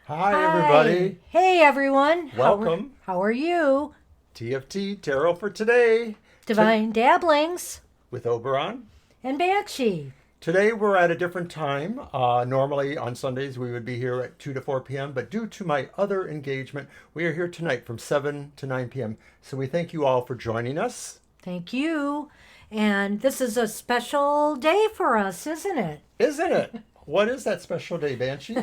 Hi, Hi. everybody. Hey, everyone. Welcome. How are you? TFT, Tarot for Today, Divine Dabblings with Oberon. and Banshee. Today we're at a different time. Normally on Sundays we would be here at 2 to 4 p.m., but due to my other engagement, we are here tonight from 7 to 9 p.m. So we thank you all for joining us. Thank you. And this is a special day for us, isn't it? Isn't it? What is that special day, Banshee?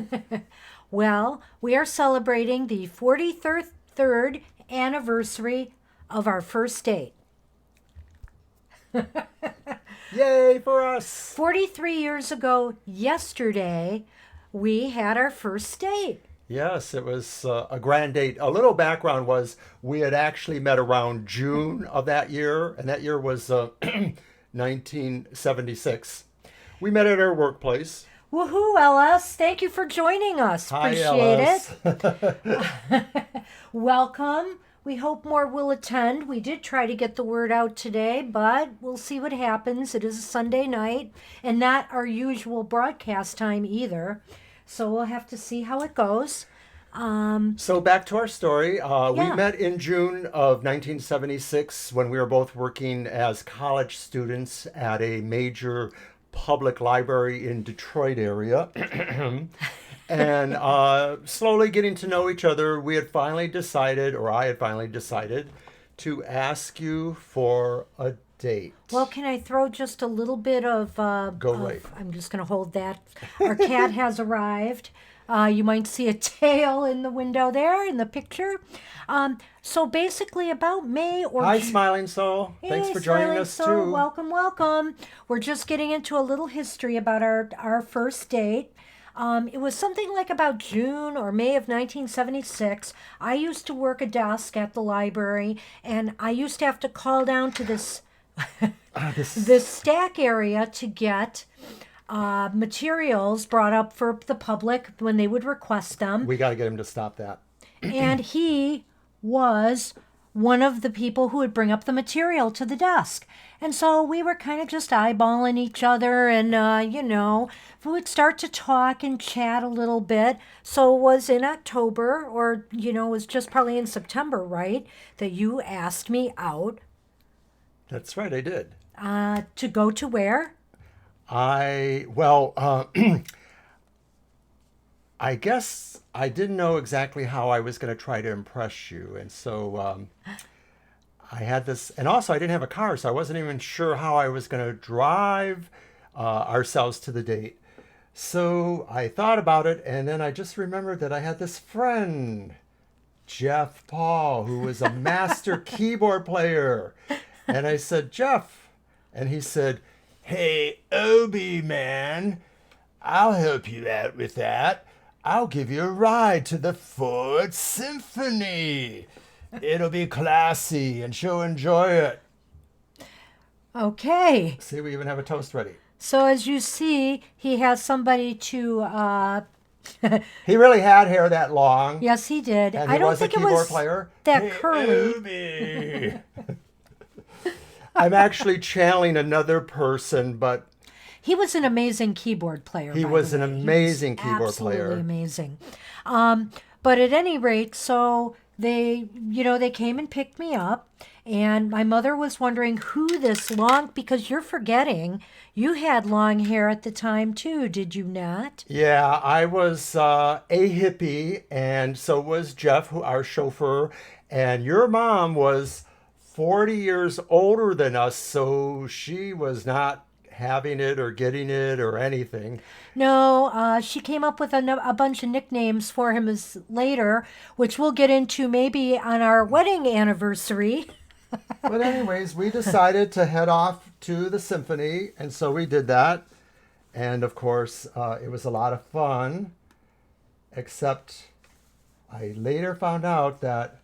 Well, we are celebrating the 43rd anniversary of our first date. Yay for us! 43 years ago, yesterday, we had our first date. Yes, it was a grand date. A little background was we had actually met around June of that year, and that year was 1976. We met at our workplace. Woohoo, Ellis. Thank you for joining us. Hi, Appreciate Ellis. it. Welcome. We hope more will attend. We did try to get the word out today, but we'll see what happens. It is a Sunday night and not our usual broadcast time either. So we'll have to see how it goes. So back to our story. We Yeah. met in June of 1976 when we were both working as college students at a major public library in Detroit area. And slowly getting to know each other, we had finally decided, or I had finally decided, to ask you for a date. Well, can I throw just a little bit of... Go right. I'm just going to hold that. Our cat has arrived. You might see a tail in the window there in the picture. So basically about May or Hi, June. Smiling Soul. Thanks Hey, for joining Smiling us Soul, too. welcome, welcome. We're just getting into a little history about our first date. It was something like about June or May of 1976. I used to work a desk at the library, and I used to have to call down to this this stack area to get materials brought up for the public when they would request them. We got to get him to stop that. And he was one of the people who would bring up the material to the desk. And so we were kind of just eyeballing each other and, we would start to talk and chat a little bit. So it was in October or, it was just probably in September, right, that you asked me out That's right, I did. to go to where? Well, I guess I didn't know exactly how I was going to try to impress you. And so I had this, and also I didn't have a car, so I wasn't even sure how I was going to drive ourselves to the date. So I thought about it, and then I just remembered that I had this friend, Jeff Paul, who was a master keyboard player. And I said, Jeff. And he said, hey, Obi, man, I'll help you out with that. I'll give you a ride to the Ford Symphony. It'll be classy and she'll enjoy it. Okay. See, we even have a toast ready. So as you see, he has somebody to He really had hair that long. yes, he did. And I he don't was a think it keyboard was player. that Hey, curly. Obi. I'm actually channeling another person, but He was an amazing keyboard player. he by was the an way. He was amazing keyboard player. absolutely amazing. But at any rate, so they came and picked me up, and my mother was wondering who this long, because you're forgetting you had long hair at the time too, did you not? Yeah, I was a hippie, and so was Jeff, our chauffeur. And your mom was 40 years older than us, so she was not having it or getting it or anything. No, she came up with a bunch of nicknames for him as later, which we'll get into maybe on our wedding anniversary. But anyways, we decided to head off to the symphony, and so we did that. And of course, it was a lot of fun, except I later found out that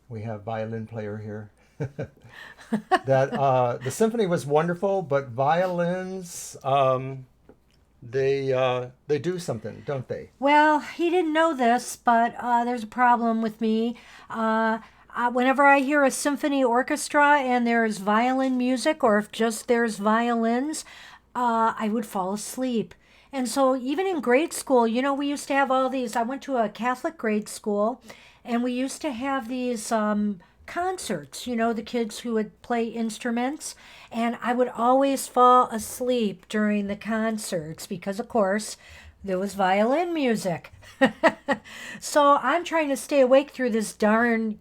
we have violin player here. That the symphony was wonderful, but violins, they do something, don't they? Well, he didn't know this, but there's a problem with me. Whenever I hear a symphony orchestra and there's violin music, or if just there's violins, I would fall asleep. And so even in grade school, we used to have all these. I went to a Catholic grade school, and we used to have these concerts, the kids who would play instruments. And I would always fall asleep during the concerts because, of course, there was violin music. So I'm trying to stay awake through this darn,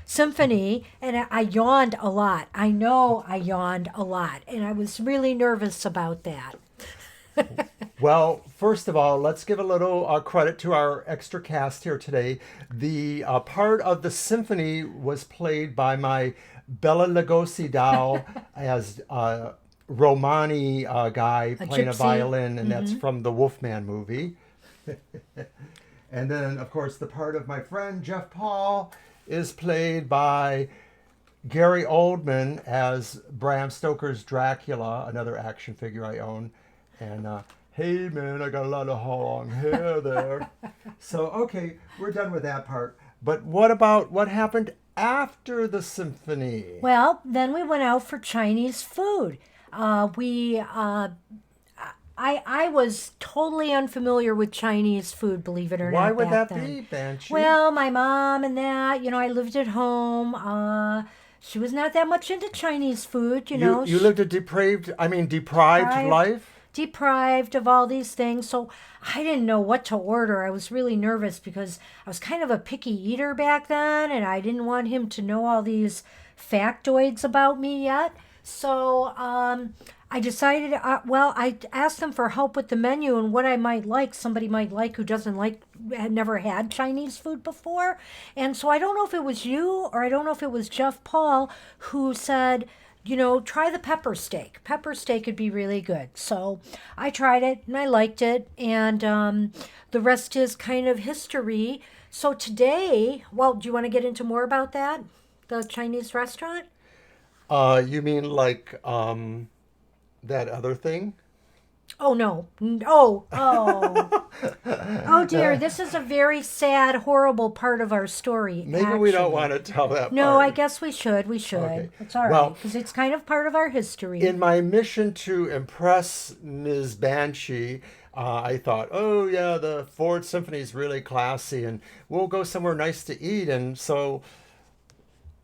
symphony, and I yawned a lot. I know I yawned a lot, and I was really nervous about that. Well, first of all, let's give a little credit to our extra cast here today. The part of the symphony was played by my Bela Lugosi doll as Romani guy playing a gypsy. violin, and that's from the Wolfman movie. And then, of course, the part of my friend Jeff Paul is played by Gary Oldman as Bram Stoker's Dracula, another action figure I own. And hey man, I got a lot of long hair there. So okay, we're done with that part. But what about what happened after the symphony? Well, then we went out for Chinese food. I was totally unfamiliar with Chinese food, believe it or Why not. would back that then. be, Banshee? Well, my mom and that, I lived at home. She was not that much into Chinese food, you lived a deprived Deprived. life? Deprived of all these things. So I didn't know what to order. I was really nervous because I was kind of a picky eater back then, and I didn't want him to know all these factoids about me yet. So I decided, I asked them for help with the menu and what I might like. Somebody might like who had never had Chinese food before. And so I don't know if it was you or I don't know if it was Jeff Paul who said, try the pepper steak. Pepper steak would be really good. So I tried it and I liked it. And the rest is kind of history. So today, do you want to get into more about that? The Chinese restaurant? You mean like that other thing? Oh, no. Oh. Oh, dear. This is a very sad, horrible part of our story. Maybe we don't want to tell that No, part. I guess we should. We should. Okay. It's all right Well, because it's kind of part of our history. in my mission to impress Ms. Banshee, I thought, oh yeah, the Ford Symphony is really classy, and we'll go somewhere nice to eat. And so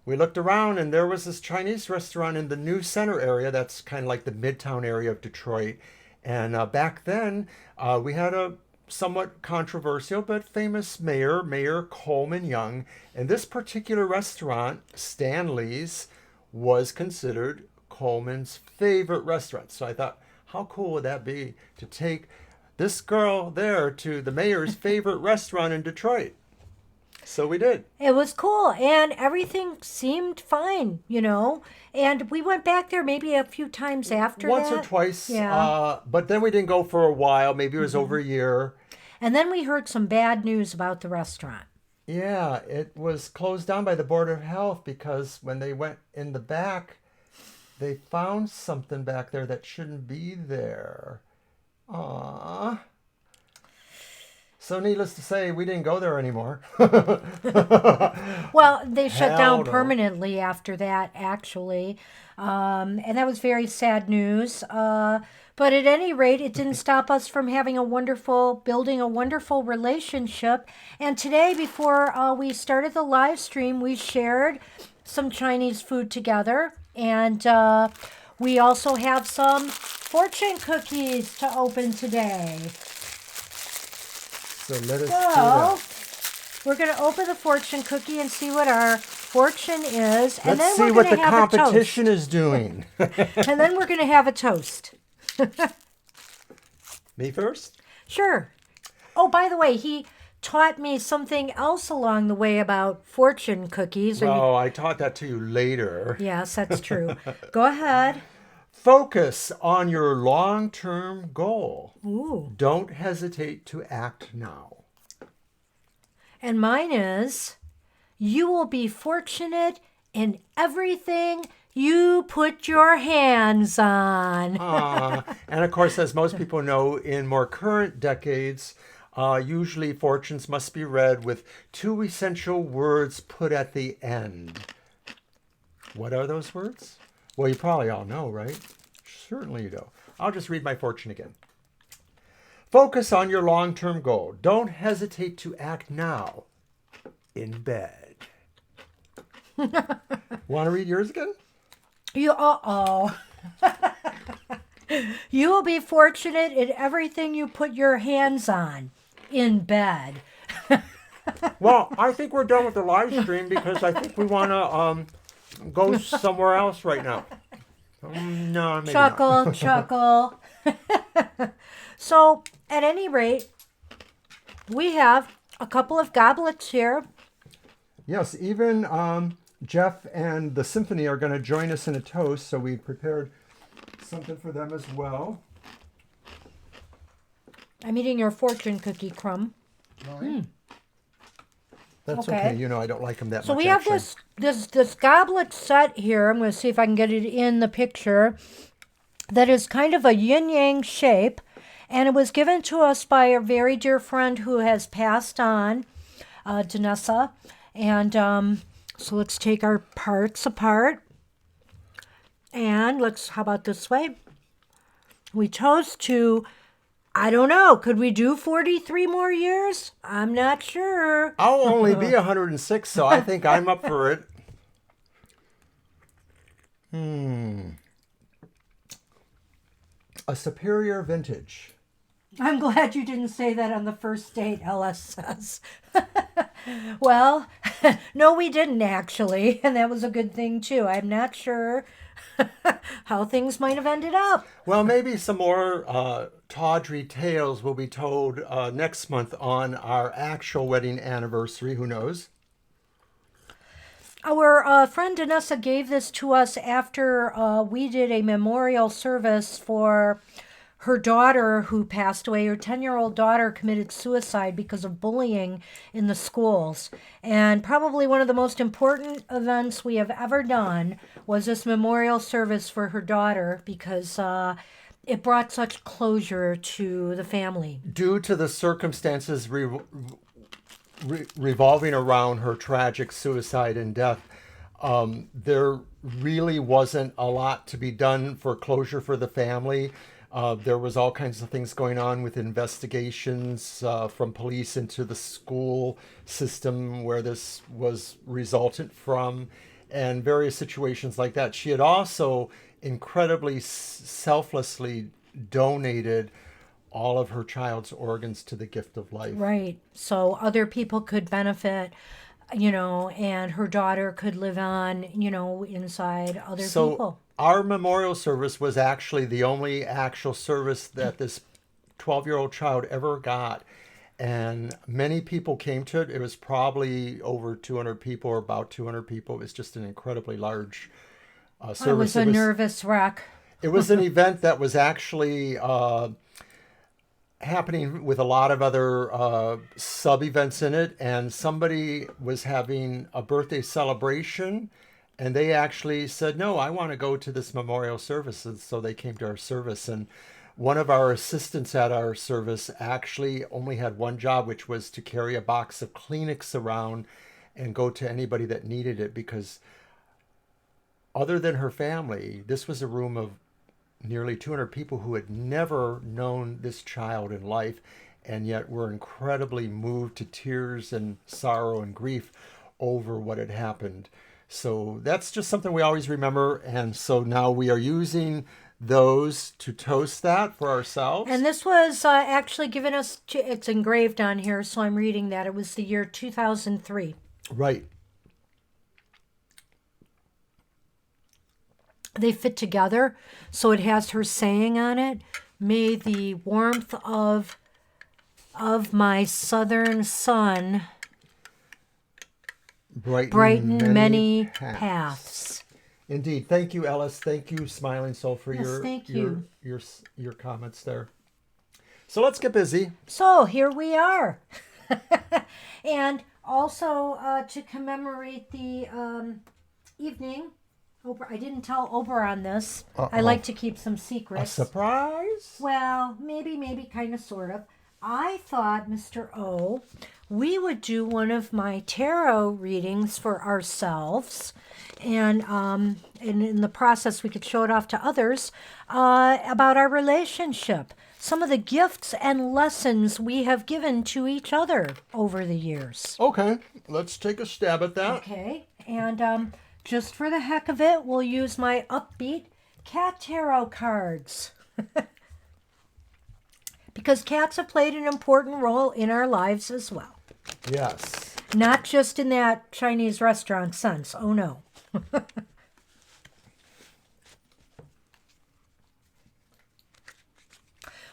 we looked around, and there was this Chinese restaurant in the New Center area. That's kind of like the Midtown area of Detroit. And back then, we had a somewhat controversial but famous mayor, Mayor Coleman Young. And this particular restaurant, Stanley's, was considered Coleman's favorite restaurant. So I thought, how cool would that be to take this girl there to the mayor's favorite restaurant in Detroit? So we did. It was cool, and everything seemed fine, And we went back there maybe a few times after Once that. or twice. Yeah. But then we didn't go for a while. Maybe it was over a year. And then we heard some bad news about the restaurant. Yeah, it was closed down by the Board of Health because when they went in the back, they found something back there that shouldn't be there. Aww. So needless to say, we didn't go there anymore. Well, they shut Hell down no. permanently after that, actually. And that was very sad news. But at any rate, it didn't stop us from building a wonderful relationship. And today, before we started the live stream, we shared some Chinese food together. And we also have some fortune cookies to open today. So let us do So, that. we're going to open the fortune cookie and see what our fortune is. And Let's then see we're what going the to have competition is doing. a toast. And then we're going to have a toast. Me first? Sure. Oh, by the way, he taught me something else along the way about fortune cookies. Oh, I taught that to you later. Yes, that's true. Go ahead. Focus on your long-term goal. Ooh. Don't hesitate to act now. And mine is, you will be fortunate in everything you put your hands on. And of course, as most people know, in more current decades, usually fortunes must be read with two essential words put at the end. What are those words? Well, you probably all know, right? Certainly you do. I'll just read my fortune again. Focus on your long-term goal. Don't hesitate to act now in bed. Want to read yours again? Uh-oh. You will be fortunate in everything you put your hands on in bed. Well, I think we're done with the live stream because I think we want to go somewhere else right now. No, maybe Chuckle, not. chuckle. So, at any rate, we have a couple of goblets here. Yes, even Jeff and the symphony are going to join us in a toast, so we prepared something for them as well. I'm eating your fortune cookie, Crumb. That's Okay. okay. You know, I don't like them that So much. we have actually. this goblet set here. I'm going to see if I can get it in the picture. That is kind of a yin-yang shape. And it was given to us by a very dear friend who has passed on, Danessa. And so let's take our parts apart. And how about this way? We chose to, I don't know, could we do 43 more years? I'm not sure. I'll only be 106, so I think I'm up for it. A superior vintage. I'm glad you didn't say that on the first date, Ellis says. Well, no, we didn't actually, and that was a good thing too. I'm not sure how things might have ended up. Well, maybe some more tawdry tales will be told next month on our actual wedding anniversary. Who knows? Our friend Danessa gave this to us after we did a memorial service for her daughter who passed away. Her 10-year-old daughter committed suicide because of bullying in the schools. And probably one of the most important events we have ever done was this memorial service for her daughter because it brought such closure to the family. Due to the circumstances revolving around her tragic suicide and death, there really wasn't a lot to be done for closure for the family. There was all kinds of things going on with investigations from police into the school system where this was resultant from, and various situations like that. She had also incredibly selflessly donated all of her child's organs to the gift of life. Right. So other people could benefit, and her daughter could live on, inside other people. Our memorial service was actually the only actual service that this 12-year-old child ever got. And many people came to it. It was probably over 200 people or about 200 people. It was just an incredibly large service. I was a nervous wreck. It was an event that was actually happening with a lot of other sub-events in it. And somebody was having a birthday celebration. And they actually said, no, I want to go to this memorial service. And so they came to our service. And one of our assistants at our service actually only had one job, which was to carry a box of Kleenex around and go to anybody that needed it. Because other than her family, this was a room of nearly 200 people who had never known this child in life and yet were incredibly moved to tears and sorrow and grief over what had happened. So that's just something we always remember. And so now we are using those to toast that for ourselves. And this was actually given us, it's engraved on here, so I'm reading that. It was the year 2003. Right. They fit together, so it has her saying on it, may the warmth of my southern sun brighten many paths. Indeed. Thank you, Ellis. Thank you, Smiling Soul, for Yes, your comments there. So let's get busy. So here we are. And also to commemorate the evening, I didn't tell Oberon this. I like to keep some A secrets. surprise? Well, maybe, kind of, sort of. I thought, Mr. O, we would do one of my tarot readings for ourselves, and in the process we could show it off to others about our relationship. some of the gifts and lessons we have given to each other over the years. Okay, let's take a stab at that. Okay, and just for the heck of it, we'll use my upbeat cat tarot cards. Because cats have played an important role in our lives as well. Yes. Not just in that Chinese restaurant sense. Oh, no.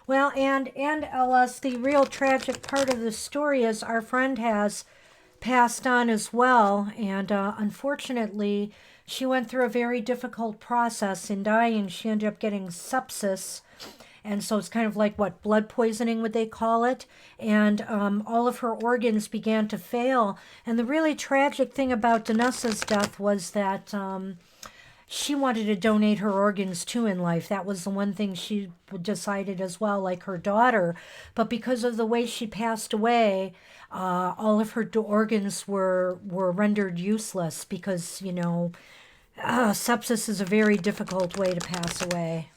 Well, and Ellis, the real tragic part of the story is our friend has passed on as well, and unfortunately, she went through a very difficult process in dying. She ended up getting sepsis, and so it's kind of like what, blood poisoning would they call it, and all of her organs began to fail. And the really tragic thing about Danessa's death was that she wanted to donate her organs too in life. That was the one thing she decided as well, like her daughter. But because of the way she passed away, all of her organs were rendered useless because, sepsis is a very difficult way to pass away.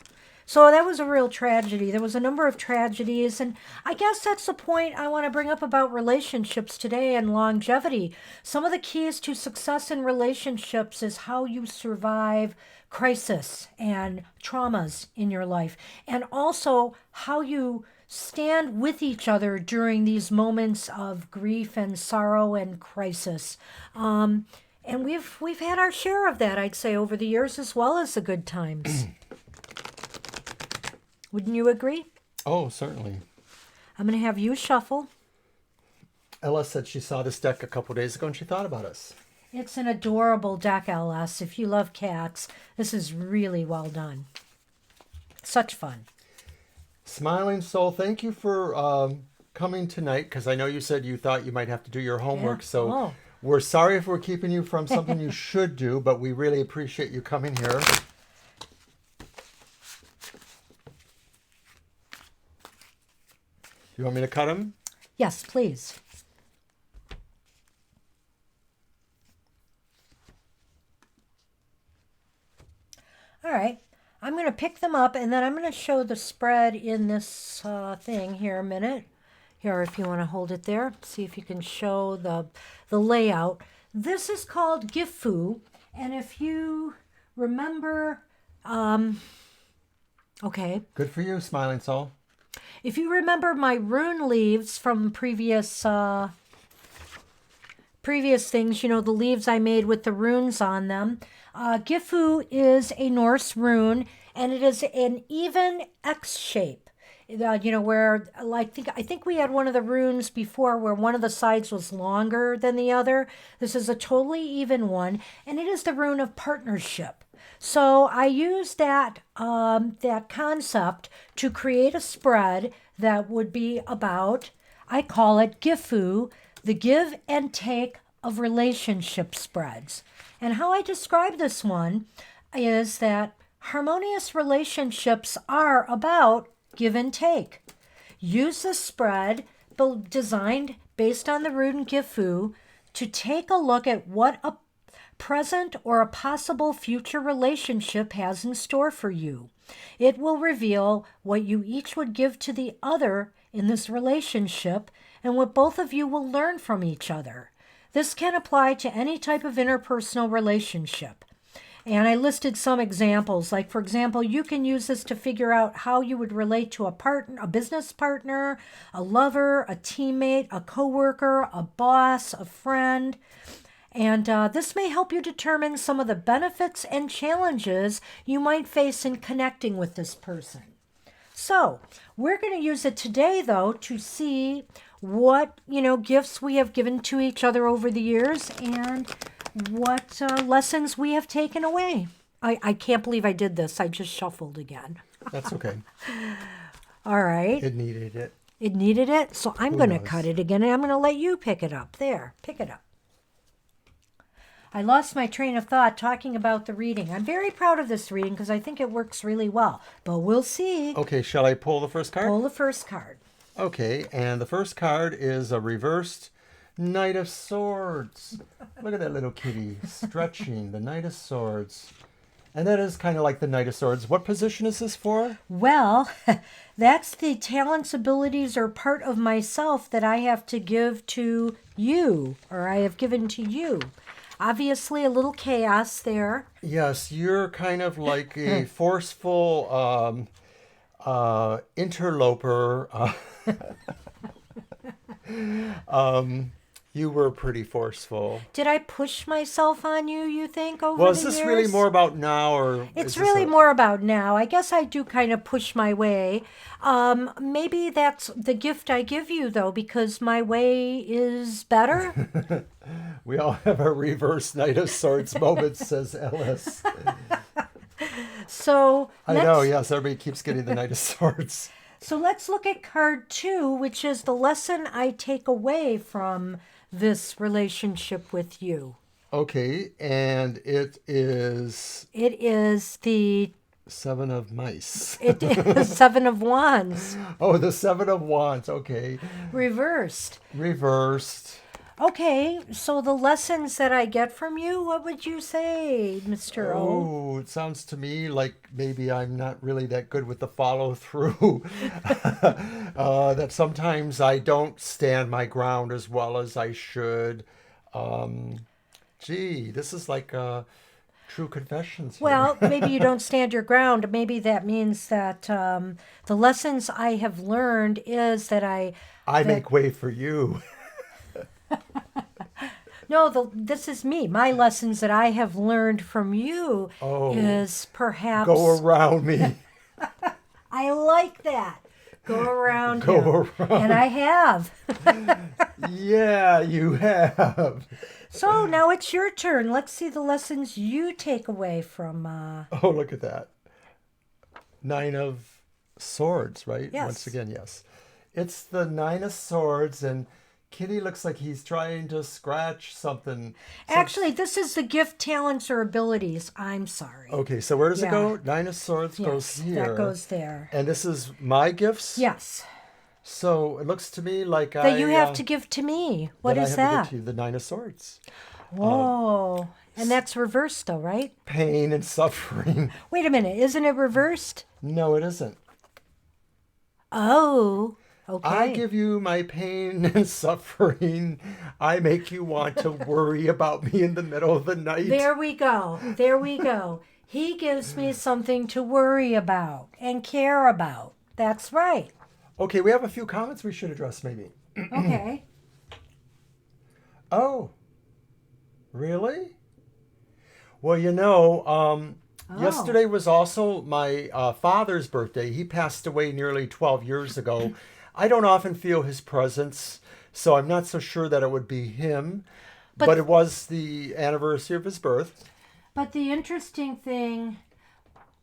So that was a real tragedy. There was a number of tragedies, and I guess that's the point I want to bring up about relationships today and longevity. Some of the keys to success in relationships is how you survive crisis and traumas in your life, and also how you stand with each other during these moments of grief and sorrow and crisis. And we've had our share of that, I'd say, over the years, as well as the good times. Wouldn't you agree? Oh, certainly. I'm going to have you shuffle. Ella said she saw this deck a couple days ago and she thought about us. It's an adorable deck, LS. If you love cats, this is really well done. Such fun. Smiling Soul, thank you for coming tonight, because I know you said you thought you might have to do your homework. Yeah. So Oh. we're sorry if we're keeping you from something you should do, but we really appreciate you coming here. You want me to cut them? Yes, please. All right. I'm going to pick them up, and then I'm going to show the spread in this thing here a minute. Here, if you want to hold it there, see if you can show the layout. This is called Gifu, and if you remember, okay. Good for you, Smiling Soul. If you remember my rune leaves from previous things, the leaves I made with the runes on them, Gifu is a Norse rune, and it is an even X shape. Where I think we had one of the runes before where one of the sides was longer than the other. This is a totally even one, and it is the rune of partnership. So I used that concept to create a spread that would be about, I call it Gifu, the give and take of relationship spreads. And how I describe this one is that harmonious relationships are about give and take. Use the spread designed based on the rune Gifu to take a look at what a present or a possible future relationship has in store for you. It will reveal what you each would give to the other in this relationship and what both of you will learn from each other. This can apply to any type of interpersonal relationship. And I listed some examples. Like, for example, you can use this to figure out how you would relate to a partner, a business partner, a lover, a teammate, a coworker, a boss, a friend. And this may help you determine some of the benefits and challenges you might face in connecting with this person. So we're going to use it today, though, to see what, gifts we have given to each other over the years and what lessons we have taken away. I can't believe I did this. I just shuffled again. That's okay. All right. It needed it. It needed it? So I'm going to knows? cut it again, and I'm going to let you pick it up. There, pick it up. I lost my train of thought talking about the reading. I'm very proud of this reading because I think it works really well. But we'll see. Okay, shall I pull the first card? Pull the first card. Okay, and the first card is a reversed Knight of Swords. Look at that little kitty stretching, the Knight of Swords. And that is kind of like the Knight of Swords. What position is this for? Well, that's the talents, abilities, or part of myself that I have to give to you, or I have given to you. Obviously, a little chaos there. Yes, you're kind of like a forceful interloper. You were pretty forceful. Did I push myself on you, you think, over Well, the is this years? really more about now, or It's is this really a... more about now. I guess I do kind of push my way. Maybe that's the gift I give you, though, because my way is better. We all have our reverse Knight of Swords moments, says Ellis. So I know, yes, everybody keeps getting the Knight of Swords. So let's look at card 2, which is the lesson I take away from this relationship with you. Okay, and it is It is the Seven of Mice. it is 7 of Wands Oh, the Seven of Wands. Okay, reversed. reversed. Okay, so the lessons that I get from you, what would you say, Mr. O? Oh, it sounds to me like maybe I'm not really that good with the follow through. That sometimes I don't stand my ground as well as I should. Gee, this is like true confessions here. Well, maybe you don't stand your ground. Maybe that means that the lessons I have learned is that I make way for you. No, this is me. My lessons that I have learned from you Oh, is perhaps. go around me. I like that. Go around Go him. around. And I have. Yeah, you have. So now it's your turn. Let's see the lessons you take away from. Oh, look at that. Nine of Swords, right? Yes. Once again, yes. It's the Nine of Swords, and Kitty looks like he's trying to scratch something. Actually, this is the gift, talents, or abilities. I'm sorry. Okay, so where does it Yeah. go? Nine of Swords goes Yes, here. that goes there. And this is my gifts? Yes. So it looks to me like That you have to give to me. What that is I have to that? give to you, the Nine of Swords. Whoa. And that's reversed, though, right? Pain and suffering. Wait a minute. Isn't it reversed? No, it isn't. Oh. Okay. I give you my pain and suffering. I make you want to worry about me in the middle of the night. There we go. There we go. He gives me something to worry about and care about. That's right. Okay, we have a few comments we should address maybe. Okay. Oh, really? Well, yesterday was also my father's birthday. He passed away nearly 12 years ago. I don't often feel his presence, so I'm not so sure that it would be him. But it was the anniversary of his birth. But the interesting thing,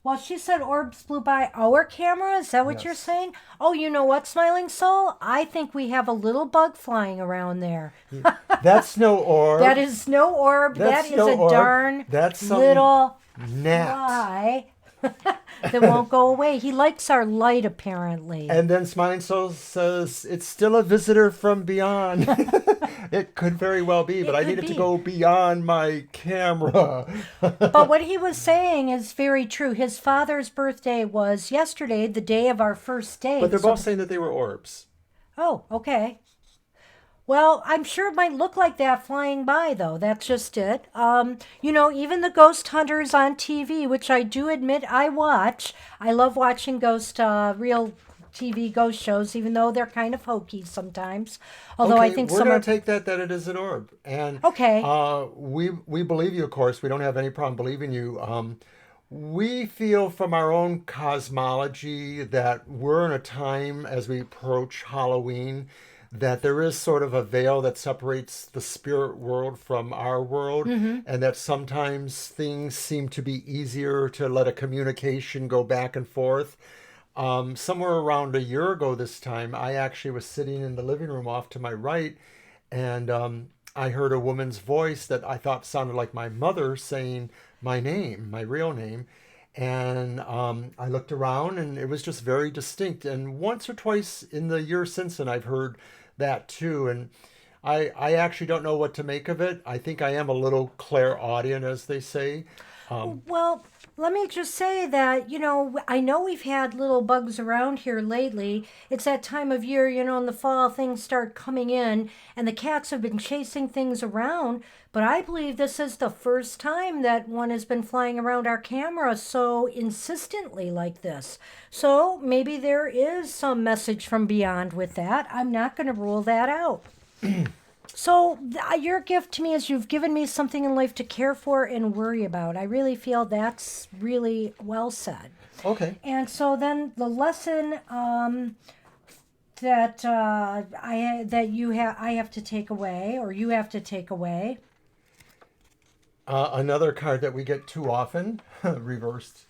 well, she said orbs flew by our camera. Is that what you're Yes. saying? Oh, you know what, Smiling Soul? I think we have a little bug flying around there. That's no orb. That is no orb. That's that is no a orb. darn That's some little gnat. fly that won't go away. He likes our light, apparently. And then Smiling Soul says, it's still a visitor from beyond. It could very well be, but I could needed to be. go beyond my camera. But what he was saying is very true. His father's birthday was yesterday, the day of our first date. But they're So- both saying that they were orbs. Oh, okay. Well, I'm sure it might look like that flying by, though. That's just it. Even the ghost hunters on TV, which I do admit I watch. I love watching real TV ghost shows, even though they're kind of hokey sometimes. Although I think we're some going are. to take that it is an orb. And Okay. we believe you, of course. We don't have any problem believing you. We feel from our own cosmology that we're in a time as we approach Halloween that there is sort of a veil that separates the spirit world from our world, and that sometimes things seem to be easier to let a communication go back and forth. Somewhere around a year ago this time, I actually was sitting in the living room off to my right, and I heard a woman's voice that I thought sounded like my mother saying my name, my real name. And I looked around and it was just very distinct. And once or twice in the year since then, I've heard that too. And I actually don't know what to make of it. I think I am a little clairaudient, as they say. Well, let me just say that, I know we've had little bugs around here lately. It's that time of year, in the fall, things start coming in, and the cats have been chasing things around. But I believe this is the first time that one has been flying around our camera so insistently like this. So maybe there is some message from beyond with that. I'm not going to rule that out. So, your gift to me is you've given me something in life to care for and worry about. I really feel that's really well said. Okay. And so then the lesson that I have to take away, or you have to take away. Another card that we get too often, reversed,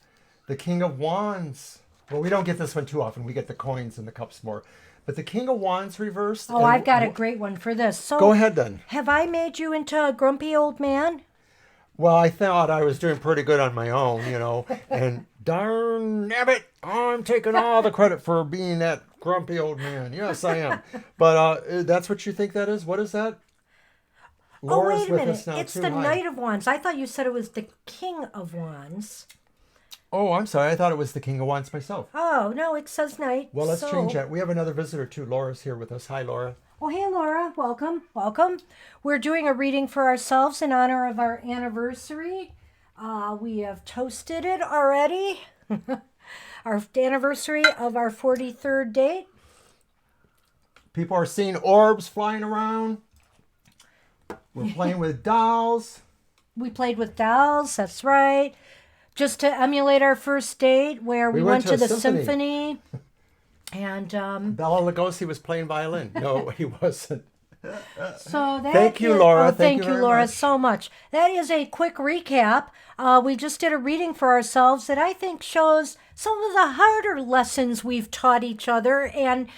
the King of Wands. Well, we don't get this one too often. We get the coins and the cups more. But the King of Wands reversed. Oh, I've got a great one for this. So go ahead then. Have I made you into a grumpy old man? Well, I thought I was doing pretty good on my own, and darn nabbit, I'm taking all the credit for being that grumpy old man. Yes, I am. But that's what you think that is? What is that? Laura's wait a with minute. us now It's too. the Hi. Knight of Wands. I thought you said it was the King of Wands. Oh, I'm sorry. I thought it was the King of Wands myself. Oh, no, it says Knight. Well, let's so... change that. We have another visitor too. Laura's here with us. Hi, Laura. Oh, hey, Laura. Welcome. Welcome. We're doing a reading for ourselves in honor of our anniversary. We have toasted it already. Our anniversary of our 43rd date. People are seeing orbs flying around. We're playing with dolls. We played with dolls. That's right. Just to emulate our first date where we went to the symphony. And Bela Lugosi was playing violin. No, he wasn't. So thank you, Laura. Thank you, Laura, much. so much. That is a quick recap. We just did a reading for ourselves that I think shows some of the harder lessons we've taught each other. And,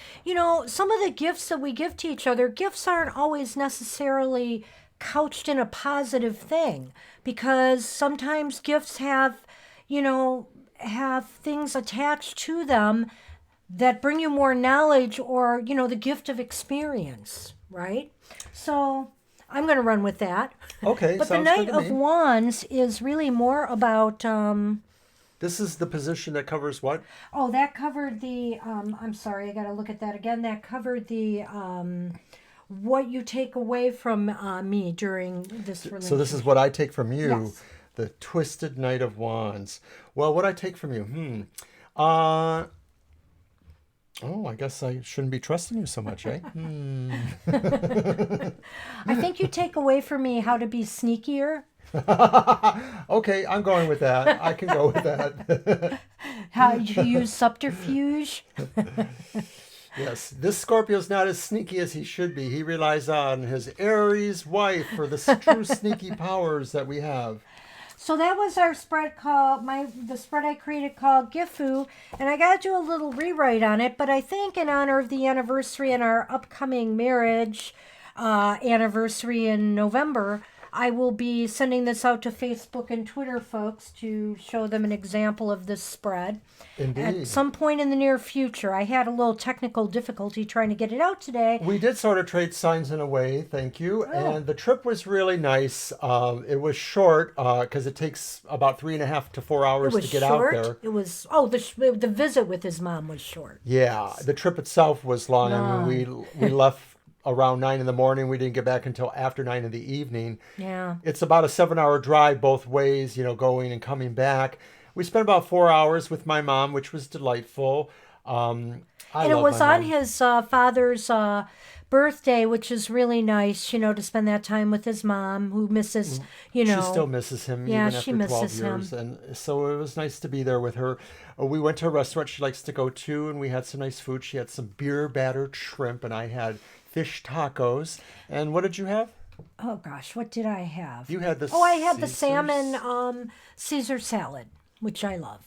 some of the gifts that we give to each other, gifts aren't always necessarily couched in a positive thing, because sometimes gifts have things attached to them that bring you more knowledge, or the gift of experience, right? So I'm going to run with that. Okay, but the sounds Knight good to of me. Wands is really more about This is the position that covers what? that covered the I'm sorry, I got to look at that again. That covered the what you take away from me during this relationship. So this is what I take from you. Yes. The Twisted Knight of Wands. Well, what I take from you? I guess I shouldn't be trusting you so much, eh? I think you take away from me how to be sneakier. Okay, I'm going with that. I can go with that. How you use subterfuge. Yes, this Scorpio's not as sneaky as he should be. He relies on his Aries wife for the true sneaky powers that we have. So that was our spread called the spread I created called Gifu, and I got to do a little rewrite on it. But I think in honor of the anniversary and our upcoming marriage anniversary in November, I will be sending this out to Facebook and Twitter folks to show them an example of this spread. Indeed. At some point in the near future. I had a little technical difficulty trying to get it out today. We did sort of trade signs in a way, thank you. Oh. And the trip was really nice. It was short because it takes about 3.5 to 4 hours to get short. out there. It was the visit with his mom was short. Yeah, the trip itself was long. I mean, we left around 9 in the morning. We didn't get back until after 9 in the evening. Yeah. It's about a 7-hour drive both ways, going and coming back. We spent about 4 hours with my mom, which was delightful. And it was on his father's birthday, which is really nice, to spend that time with his mom, who misses, She still misses him Yeah, even she after 12 misses him. years. And so it was nice to be there with her. We went to a restaurant she likes to go to, and we had some nice food. She had some beer-battered shrimp, and I had fish tacos. And what did you have? Oh, gosh, what did I have? You had the I had the Caesars. salmon Caesar salad, which I love.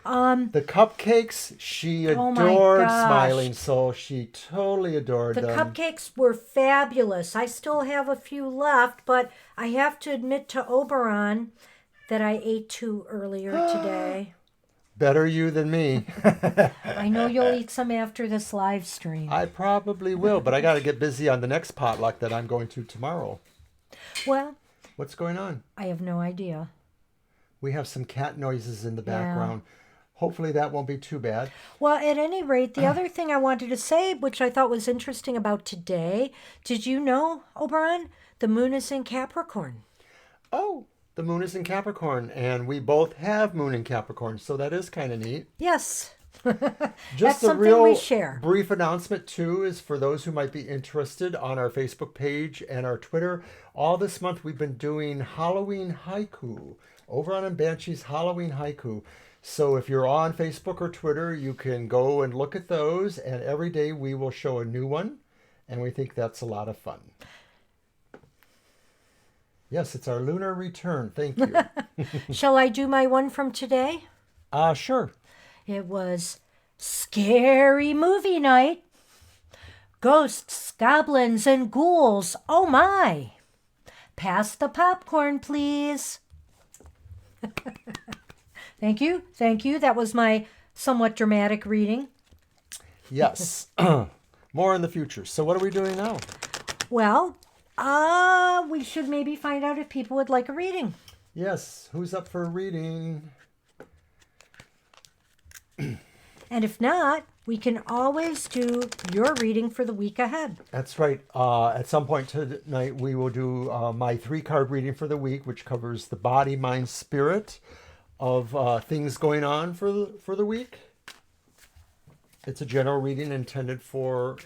The cupcakes, she Oh my adored gosh. Smiling Soul. She totally adored The them. cupcakes were fabulous. I still have a few left, but I have to admit to Oberon that I ate two earlier today. Better you than me. I know you'll eat some after this live stream. I probably will, but I got to get busy on the next potluck that I'm going to tomorrow. Well, What's going on? I have no idea. We have some cat noises in the Yeah. background. Hopefully that won't be too bad. Well, at any rate, the other thing I wanted to say, which I thought was interesting about today, did you know, Oberon? The moon is in Capricorn. Oh, the moon is in Capricorn, and we both have moon in Capricorn, so that is kind of neat. Yes. Just That's a something we real share. brief announcement, too, is for those who might be interested on our Facebook page and our Twitter. All this month, we've been doing Halloween haiku, Oberon and Banshee's Halloween haiku. So if you're on Facebook or Twitter, you can go and look at those, and every day we will show a new one, and we think that's a lot of fun. Yes, it's our lunar return. Thank you. Shall I do my one from today? Sure. It was scary movie night. Ghosts, goblins, and ghouls. Oh my. Pass the popcorn, please. Thank you. Thank you. That was my somewhat dramatic reading. Yes. More in the future. So what are we doing now? Well, we should maybe find out if people would like a reading. Yes. Who's up for a reading? And if not, we can always do your reading for the week ahead. That's right. At some point tonight, we will do my 3-card reading for the week, which covers the body, mind, spirit of things going on for the week. It's a general reading intended for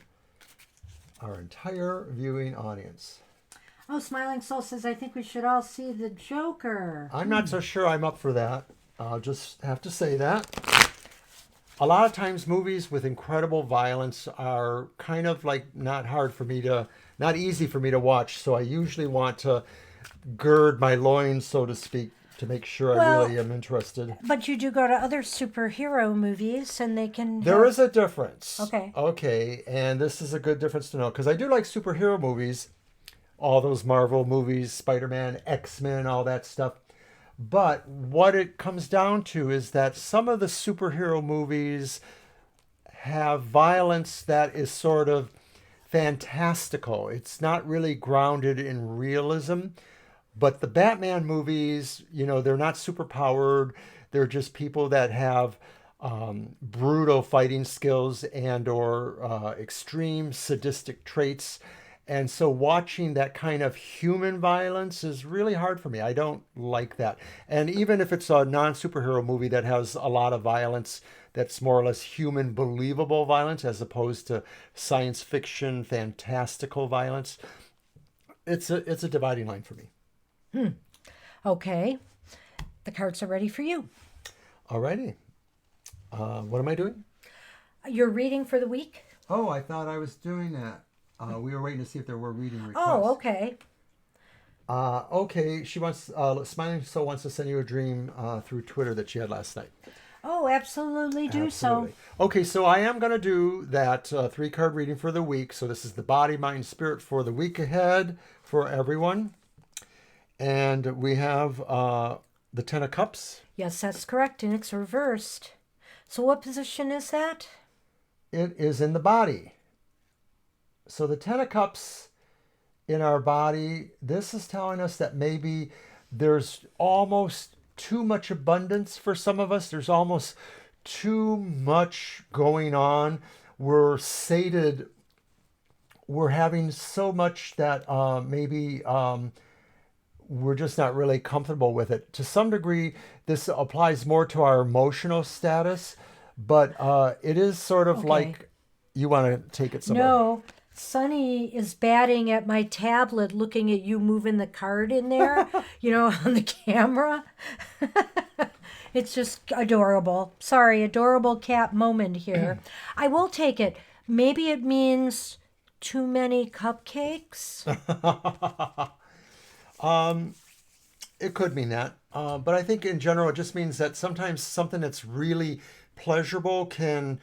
our entire viewing audience. Oh, Smiling Soul says, I think we should all see the Joker. I'm not so sure I'm up for that. I'll just have to say that. A lot of times movies with incredible violence are kind of like not easy for me to watch. So I usually want to gird my loins, so to speak, to make sure I really am interested. But you do go to other superhero movies and they can... There is a difference. Okay. Okay, and this is a good difference to know because I do like superhero movies, all those Marvel movies, Spider-Man, X-Men, all that stuff. But what it comes down to is that some of the superhero movies have violence that is sort of fantastical. It's not really grounded in realism. But the Batman movies, they're not super powered. They're just people that have brutal fighting skills and or extreme sadistic traits. And so watching that kind of human violence is really hard for me. I don't like that. And even if it's a non-superhero movie that has a lot of violence, that's more or less human, believable violence as opposed to science fiction, fantastical violence, it's a dividing line for me. Okay. The cards are ready for you. Alrighty. What am I doing? Your reading for the week? Oh, I thought I was doing that. We were waiting to see if there were reading requests. Oh, okay. Okay. She wants, Smiling Soul wants to send you a dream through Twitter that she had last night. Oh, absolutely do Absolutely. Okay, so I am going to do that 3-card reading for the week. So this is the body, mind, spirit for the week ahead for everyone. And we have the 10 of Cups. Yes, that's correct, and it's reversed. So what position is that? It is in the body. So the 10 of Cups in our body, this is telling us that maybe there's almost too much abundance for some of us. There's almost too much going on. We're sated. We're having so much that maybe we're just not really comfortable with it. To some degree, this applies more to our emotional status, but it is sort of like you want to take it somewhere. No. Sonny is batting at my tablet looking at you moving the card in there, on the camera. It's just adorable. Sorry, adorable cat moment here. I will take it. Maybe it means too many cupcakes. It could mean that. But I think in general, it just means that sometimes something that's really pleasurable can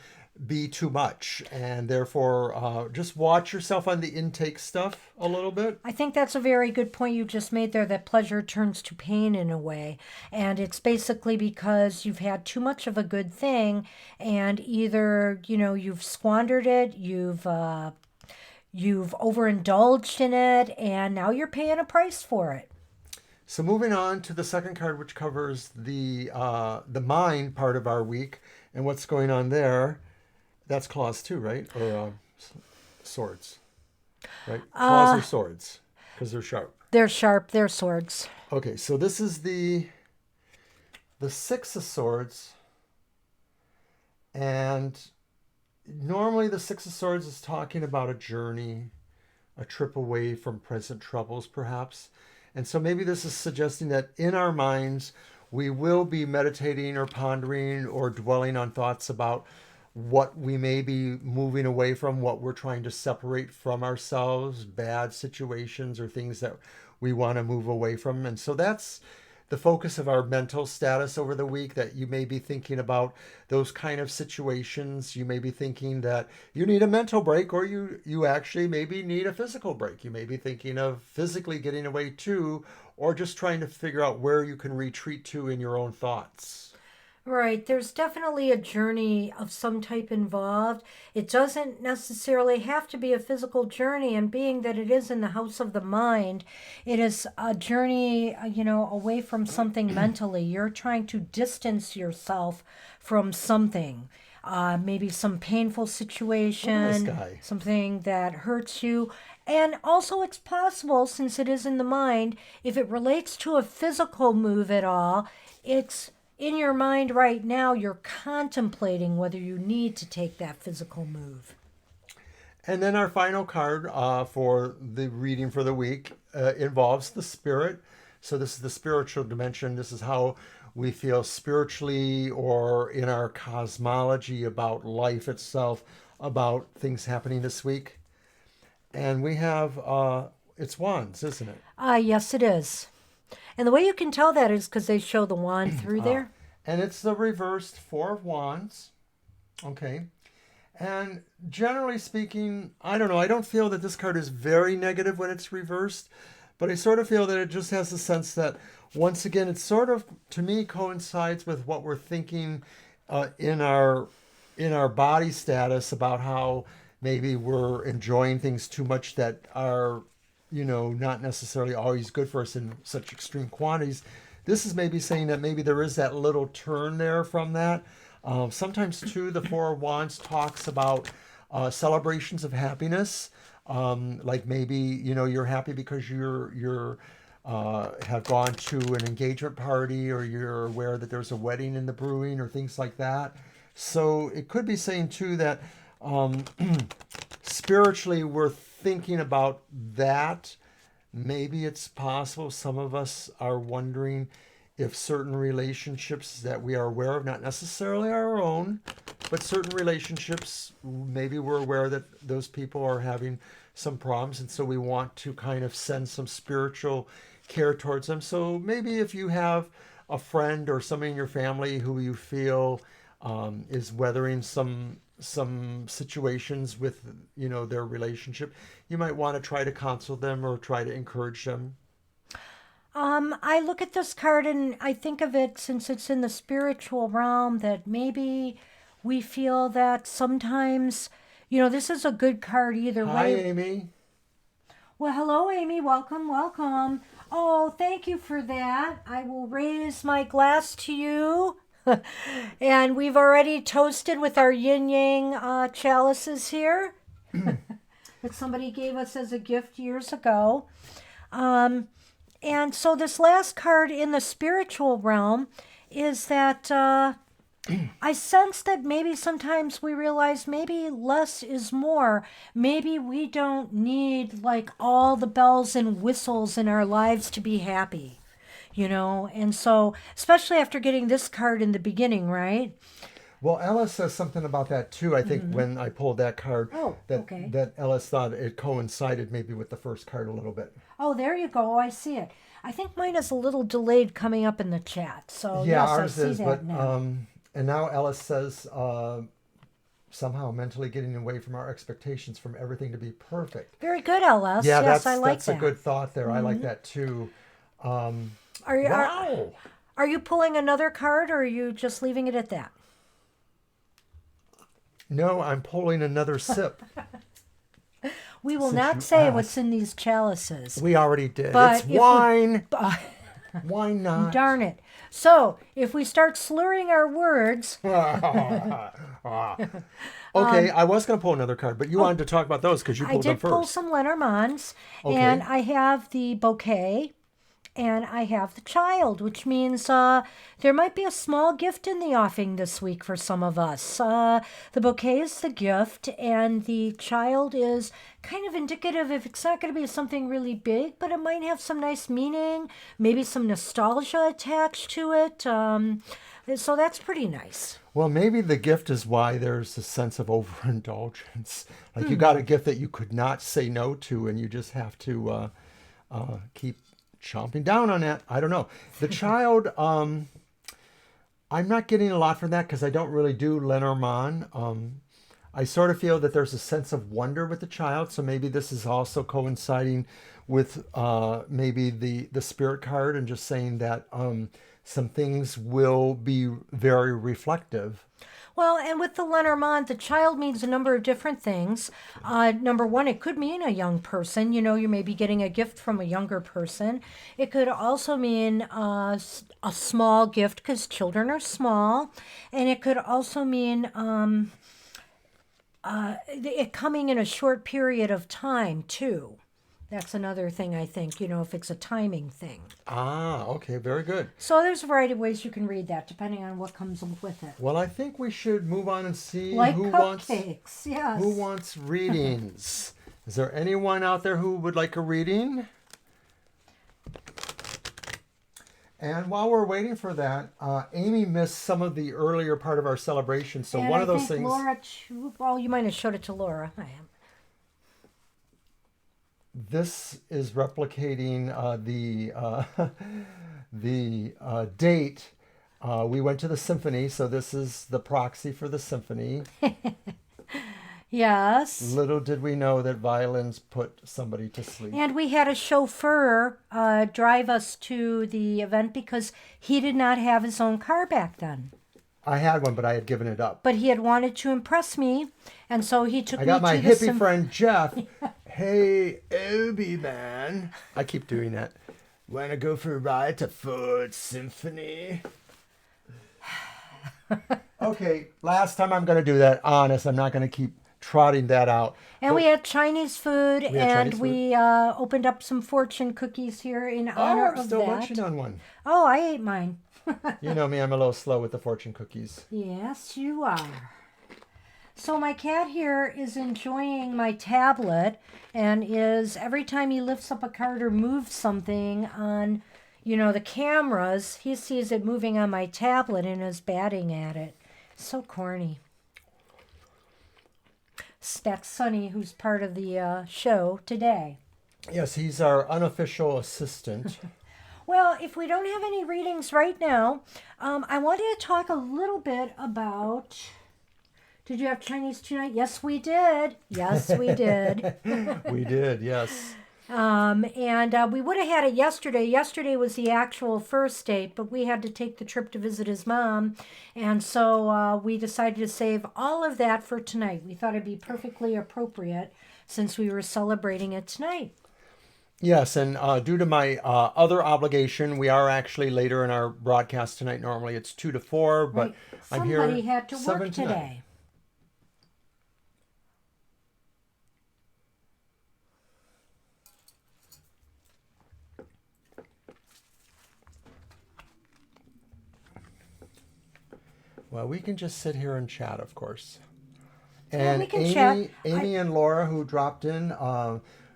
be too much, and therefore just watch yourself on the intake stuff a little bit. I think that's a very good point you just made there, that pleasure turns to pain in a way. And it's basically because you've had too much of a good thing, and either, you've squandered it, you've overindulged in it, and now you're paying a price for it. So moving on to the second card, which covers the mind part of our week and what's going on there. That's claws too, right? Or swords, right? Claws or swords, because they're sharp. They're sharp. They're swords. Okay, so this is the Six of Swords, and normally the Six of Swords is talking about a journey, a trip away from present troubles, perhaps. And so maybe this is suggesting that in our minds, we will be meditating or pondering or dwelling on thoughts about what we may be moving away from, what we're trying to separate from ourselves, bad situations or things that we want to move away from. And so that's the focus of our mental status over the week, that you may be thinking about those kind of situations. You may be thinking that you need a mental break, or you actually maybe need a physical break. You may be thinking of physically getting away too, or just trying to figure out where you can retreat to in your own thoughts. Right. There's definitely a journey of some type involved. It doesn't necessarily have to be a physical journey, and being that it is in the house of the mind, it is a journey, away from something mentally. You're trying to distance yourself from something. Maybe some painful Look at this situation, guy. something that hurts you. And also, it's possible, since it is in the mind, if it relates to a physical move at all, it's in your mind right now, you're contemplating whether you need to take that physical move. And then our final card for the reading for the week involves the spirit. So this is the spiritual dimension. This is how we feel spiritually or in our cosmology about life itself, about things happening this week. And we have, it's wands, isn't it? Yes, it is. And the way you can tell that is because they show the wand through there. And it's the reversed Four of Wands. Okay. And generally speaking, I don't know, I don't feel that this card is very negative when it's reversed, but I sort of feel that it just has the sense that, once again, it sort of, to me, coincides with what we're thinking in our body status about how maybe we're enjoying things too much that are, not necessarily always good for us in such extreme quantities. This is maybe saying that maybe there is that little turn there from that. Sometimes too, the Four of Wands talks about celebrations of happiness. Like maybe you're happy because you're have gone to an engagement party, or you're aware that there's a wedding in the brewing, or things like that. So it could be saying too that spiritually we're thinking about that. Maybe it's possible some of us are wondering if certain relationships that we are aware of, not necessarily our own, but certain relationships, maybe we're aware that those people are having some problems, and so we want to kind of send some spiritual care towards them. So maybe if you have a friend or somebody in your family who you feel is weathering some situations with their relationship, you might want to try to counsel them or try to encourage them. I look at this card and I think of it, since it's in the spiritual realm, that maybe we feel that sometimes, this is a good card either Hi, way. Amy. Well, hello, Amy. Welcome, welcome. Oh, thank you for that. I will raise my glass to you. And we've already toasted with our yin yang chalices here that somebody gave us as a gift years ago. And so this last card in the spiritual realm is that I sense that maybe sometimes we realize maybe less is more. Maybe we don't need like all the bells and whistles in our lives to be happy, And so, especially after getting this card in the beginning, right? Well, Ellis says something about that too. I think when I pulled that card, Oh, that okay. that Ellis thought it coincided maybe with the first card a little bit. Oh, there you go. I see it. I think mine is a little delayed coming up in the chat. So Yeah, yes, I ours see is, that but now. and now Ellis says somehow mentally getting away from our expectations from everything to be perfect. Very good, LS. Yeah, Yes, I like that's that. a good thought there. I like that too. Are you Wow. are you pulling another card, or are you just leaving it at that? No, I'm pulling another sip. We will Since not you say asked. what's in these chalices. We already did. But It's if we- wine. Why not? Darn it. So, if we start slurring our words, Okay, I was going to pull another card, but you wanted to talk about those because you I pulled them did pull first. some Lenormands, Okay. and I have the bouquet, and I have the child, which means there might be a small gift in the offing this week for some of us. The bouquet is the gift, and the child is kind of indicative if it's not going to be something really big, but it might have some nice meaning, maybe some nostalgia attached to it. So that's pretty nice. Well, maybe the gift is why there's a sense of overindulgence. Like you got a gift that you could not say no to, and you just have to keep chomping down on that. I don't know. The child, I'm not getting a lot from that because I don't really do Lenormand. I sort of feel that there's a sense of wonder with the child, so maybe this is also coinciding with maybe the spirit card and just saying that some things will be very reflective. Well, and with the Lenormand, the child means a number of different things. Number one, it could mean a young person. You know, you may be getting a gift from a younger person. It could also mean a small gift because children are small. And it could also mean it coming in a short period of time, too. That's another thing I think, if it's a timing thing. Ah, okay, very good. So there's a variety of ways you can read that, depending on what comes with it. Well, I think we should move on and see Like who cupcakes, yes. who wants readings. Is there anyone out there who would like a reading? And while we're waiting for that, Amy missed some of the earlier part of our celebration. So And one I of those think things. Laura, well, you might have showed it to Laura. I am. This is replicating the date. We went to the symphony, so this is the proxy for the symphony. Yes. Little did we know that violins put somebody to sleep. And we had a chauffeur drive us to the event because he did not have his own car back then. I had one, but I had given it up. But he had wanted to impress me, and so he took I me got my to the hippie friend Jeff. Hey, Obi man. I keep doing that. Wanna go for a ride to Ford Symphony? Okay, last time I'm gonna do that. Honest, I'm not gonna keep trotting that out. And we had Chinese food, had and Chinese food? we opened up some fortune cookies here in honor I'm of still that. munching on one. Oh, I ate mine. You know me, I'm a little slow with the fortune cookies. Yes, you are. So my cat here is enjoying my tablet and is every time he lifts up a card or moves something on, the cameras, he sees it moving on my tablet and is batting at it. So corny. That's Sonny, who's part of the show today. Yes, he's our unofficial assistant. Well, if we don't have any readings right now, I wanted to talk a little bit about... Did you have Chinese tonight? Yes, we did. Yes, we did. We did, yes. And we would have had it yesterday. Yesterday was the actual first date, but we had to take the trip to visit his mom. And so we decided to save all of that for tonight. We thought it'd be perfectly appropriate since we were celebrating it tonight. Yes, and due to my other obligation, we are actually later in our broadcast tonight. Normally it's 2 to 4, but Right. I'm here. Somebody had to 7 work to 9. today. Well, we can just sit here and chat, of course. Yeah, And we can chat. Amy and Laura, who dropped in,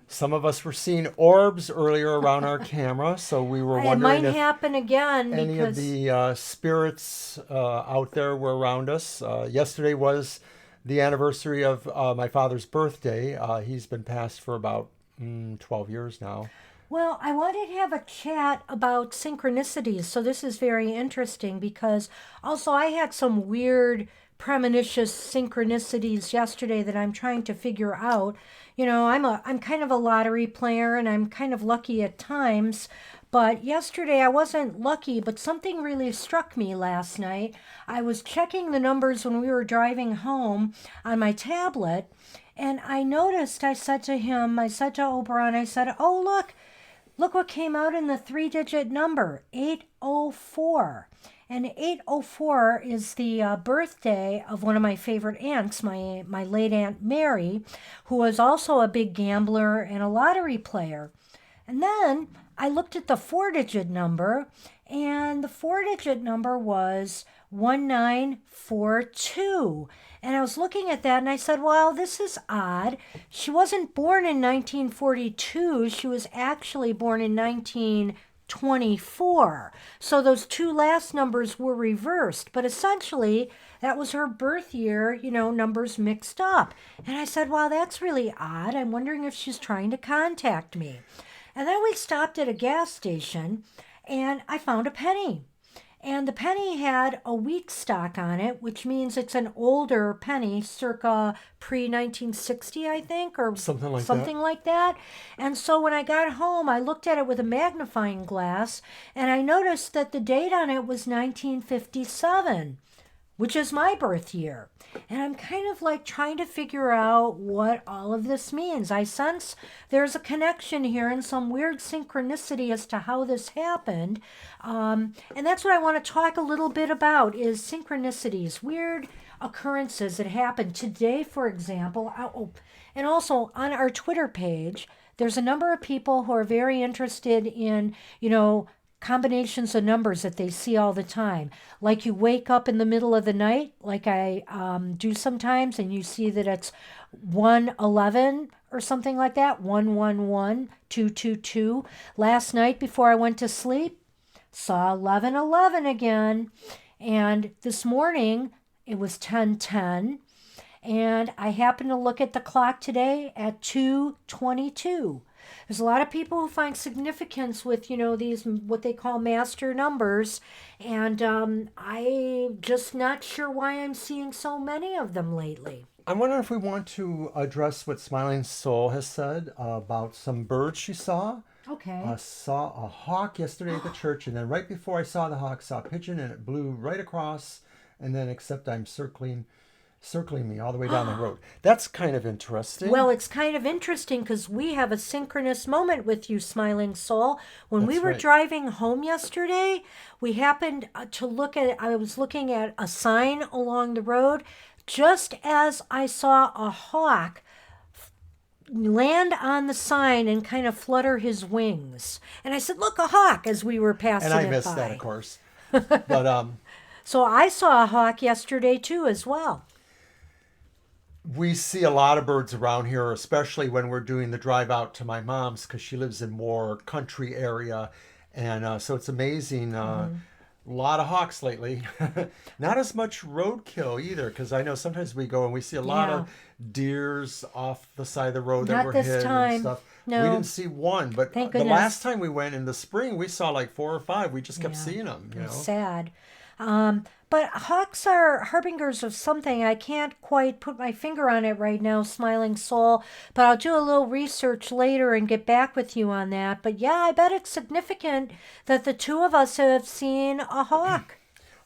some of us were seeing orbs earlier around our camera, so we were It wondering might if happen again any because of the spirits out there were around us. Yesterday was the anniversary of my father's birthday. He's been passed for about 12 years now. Well, I wanted to have a chat about synchronicities. So this is very interesting because also I had some weird premonitions synchronicities yesterday that I'm trying to figure out. I'm kind of a lottery player and I'm kind of lucky at times, but yesterday I wasn't lucky, but something really struck me last night. I was checking the numbers when we were driving home on my tablet, and I noticed I said to Oberon, I said, "Oh, look, look what came out in the 3-digit number, 804. And 804 is the birthday of one of my favorite aunts, my late Aunt Mary, who was also a big gambler and a lottery player. And then I looked at the 4-digit number, and the 4-digit number was 1942. And I was looking at that and I said, well, this is odd. She wasn't born in 1942. She was actually born in 1924. So those two last numbers were reversed. But essentially, that was her birth year, numbers mixed up. And I said, wow, that's really odd. I'm wondering if she's trying to contact me. And then we stopped at a gas station and I found a penny. And the penny had a week stock on it, which means it's an older penny, circa pre-1960, I think, or something like that. And so when I got home, I looked at it with a magnifying glass, and I noticed that the date on it was 1957, which is my birth year. And I'm kind of like trying to figure out what all of this means. I sense there's a connection here and some weird synchronicity as to how this happened. And that's what I want to talk a little bit about is synchronicities, weird occurrences that happen today, for example. Oh, and also on our Twitter page, there's a number of people who are very interested in, combinations of numbers that they see all the time. Like you wake up in the middle of the night, like I do sometimes, and you see that it's 111 or something like that, 111, 222. Last night before I went to sleep, saw 1111 again. And this morning, it was 1010. And I happened to look at the clock today at 2:22. There's a lot of people who find significance with, these, what they call master numbers. And I'm just not sure why I'm seeing so many of them lately. I'm wondering if we want to address what Smiling Soul has said about some birds she saw. Okay. I saw a hawk yesterday at the church, and then right before I saw the hawk, saw a pigeon, and it blew right across, and then except I'm circling me all the way down the road. That's kind of interesting. Well, it's kind of interesting because we have a synchronous moment with you, Smiling Soul. When we were driving home yesterday, we happened to I was looking at a sign along the road just as I saw a hawk land on the sign and kind of flutter his wings. And I said, look, a hawk, as we were passing it by. And I missed that, of course. But so I saw a hawk yesterday, too, as well. We see a lot of birds around here, especially when we're doing the drive out to my mom's because she lives in more country area. And so it's amazing. A lot of hawks lately. Not as much roadkill either, because I know sometimes we go and we see a lot of deers off the side of the road that were hit and stuff. No. We didn't see one, but the last time we went in the spring, we saw like 4 or 5. We just kept seeing them. Sad. But hawks are harbingers of something. I can't quite put my finger on it right now, Smiling Soul, but I'll do a little research later and get back with you on that. But yeah, I bet it's significant that the two of us have seen a hawk.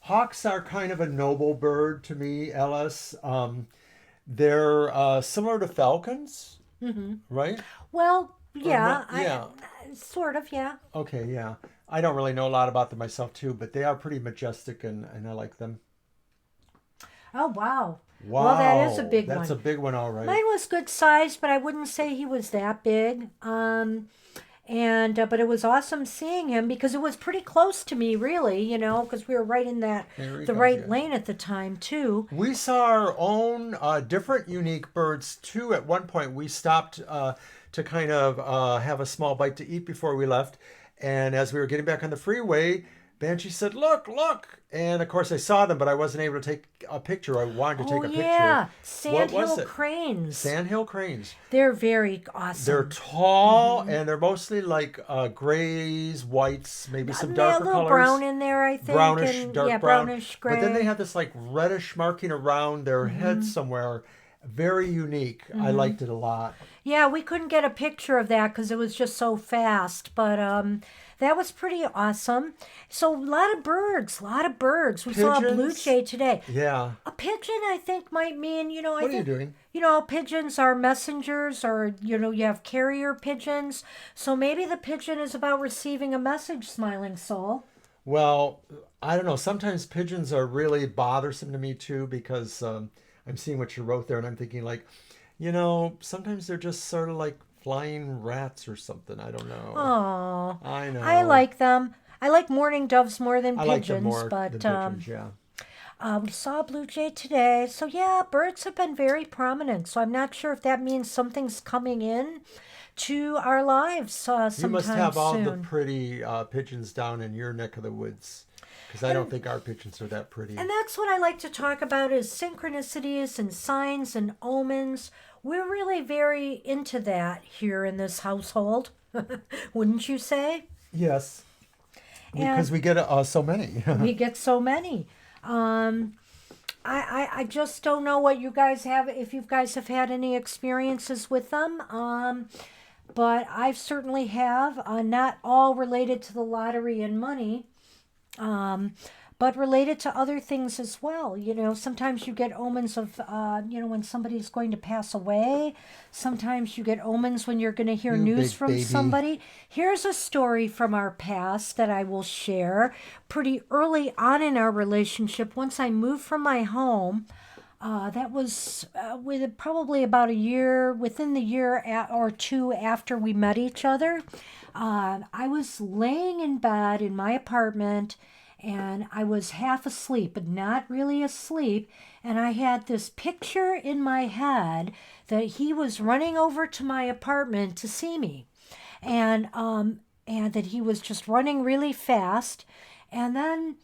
Hawks are kind of a noble bird to me, Ellis. They're similar to falcons, right? Well, yeah. Sort of, yeah. Okay, yeah. I don't really know a lot about them myself, too, but they are pretty majestic, and I like them. Oh, wow. Wow. Well, that is a big one. That's a big one, all right. Mine was good size, but I wouldn't say he was that big. But it was awesome seeing him because it was pretty close to me, really, because we were right in the right lane at the time, too. We saw our own different unique birds, too. At one point, we stopped to kind of have a small bite to eat before we left. And as we were getting back on the freeway, Banshee said, look. And, of course, I saw them, but I wasn't able to take a picture. I wanted to take a picture. Oh, yeah. Sandhill cranes. Sandhill cranes. They're very awesome. They're tall, and they're mostly like grays, whites, maybe some darker colors. A little brown in there, I think. Brownish, dark brown. Brownish, gray. But then they have this like reddish marking around their head somewhere. Very unique. I liked it a lot. Yeah, we couldn't get a picture of that because it was just so fast, but that was pretty awesome. So a lot of birds, a lot of birds. We saw a blue Pigeons? jay today. Yeah. A pigeon, I think, might mean, I What are you think, doing? pigeons are messengers, or, you have carrier pigeons. So maybe the pigeon is about receiving a message, smiling soul. Well, I don't know. Sometimes pigeons are really bothersome to me too because I'm seeing what you wrote there and I'm thinking like, sometimes they're just sort of like flying rats or something. I don't know. Oh, I I know. like them. I like mourning doves more than I like them pigeons, more than but pigeons, yeah. we saw a blue jay today. So, yeah, birds have been very prominent. So, I'm not sure if that means something's coming in to our lives You must sometime have all the soon. pretty pigeons down in your neck of the woods because I don't And think our pigeons are that pretty. and that's what I like to talk about is synchronicities and signs and omens. We're really very into that here in this household, wouldn't you say? Yes, And because we get so many. we get so many. Um, I just don't know what you guys have, if you guys have had any experiences with them. But I certainly have, not all related to the lottery and money, um, but related to other things as well. Sometimes you get omens of, when somebody's going to pass away. Sometimes you get omens when you're going to hear You news big from baby. somebody. Here's a story from our past that I will share. Pretty early on in our relationship, once I moved from my home, that was with probably about a year, within the year or two after we met each other. I was laying in bed in my apartment and I was half asleep, but not really asleep. And I had this picture in my head that he was running over to my apartment to see me. And that he was just running really fast. And then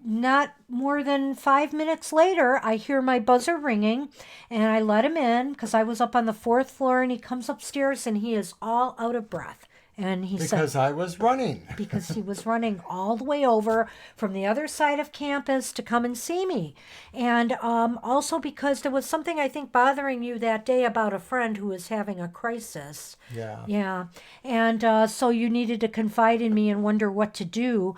not more than 5 minutes later, I hear my buzzer ringing and I let him in because I was up on the fourth floor and he comes upstairs and he is all out of breath. And he said, Because I was running. because he was running all the way over from the other side of campus to come and see me. And also because there was something I think bothering you that day about a friend who was having a crisis. Yeah. Yeah. And so you needed to confide in me and wonder what to do.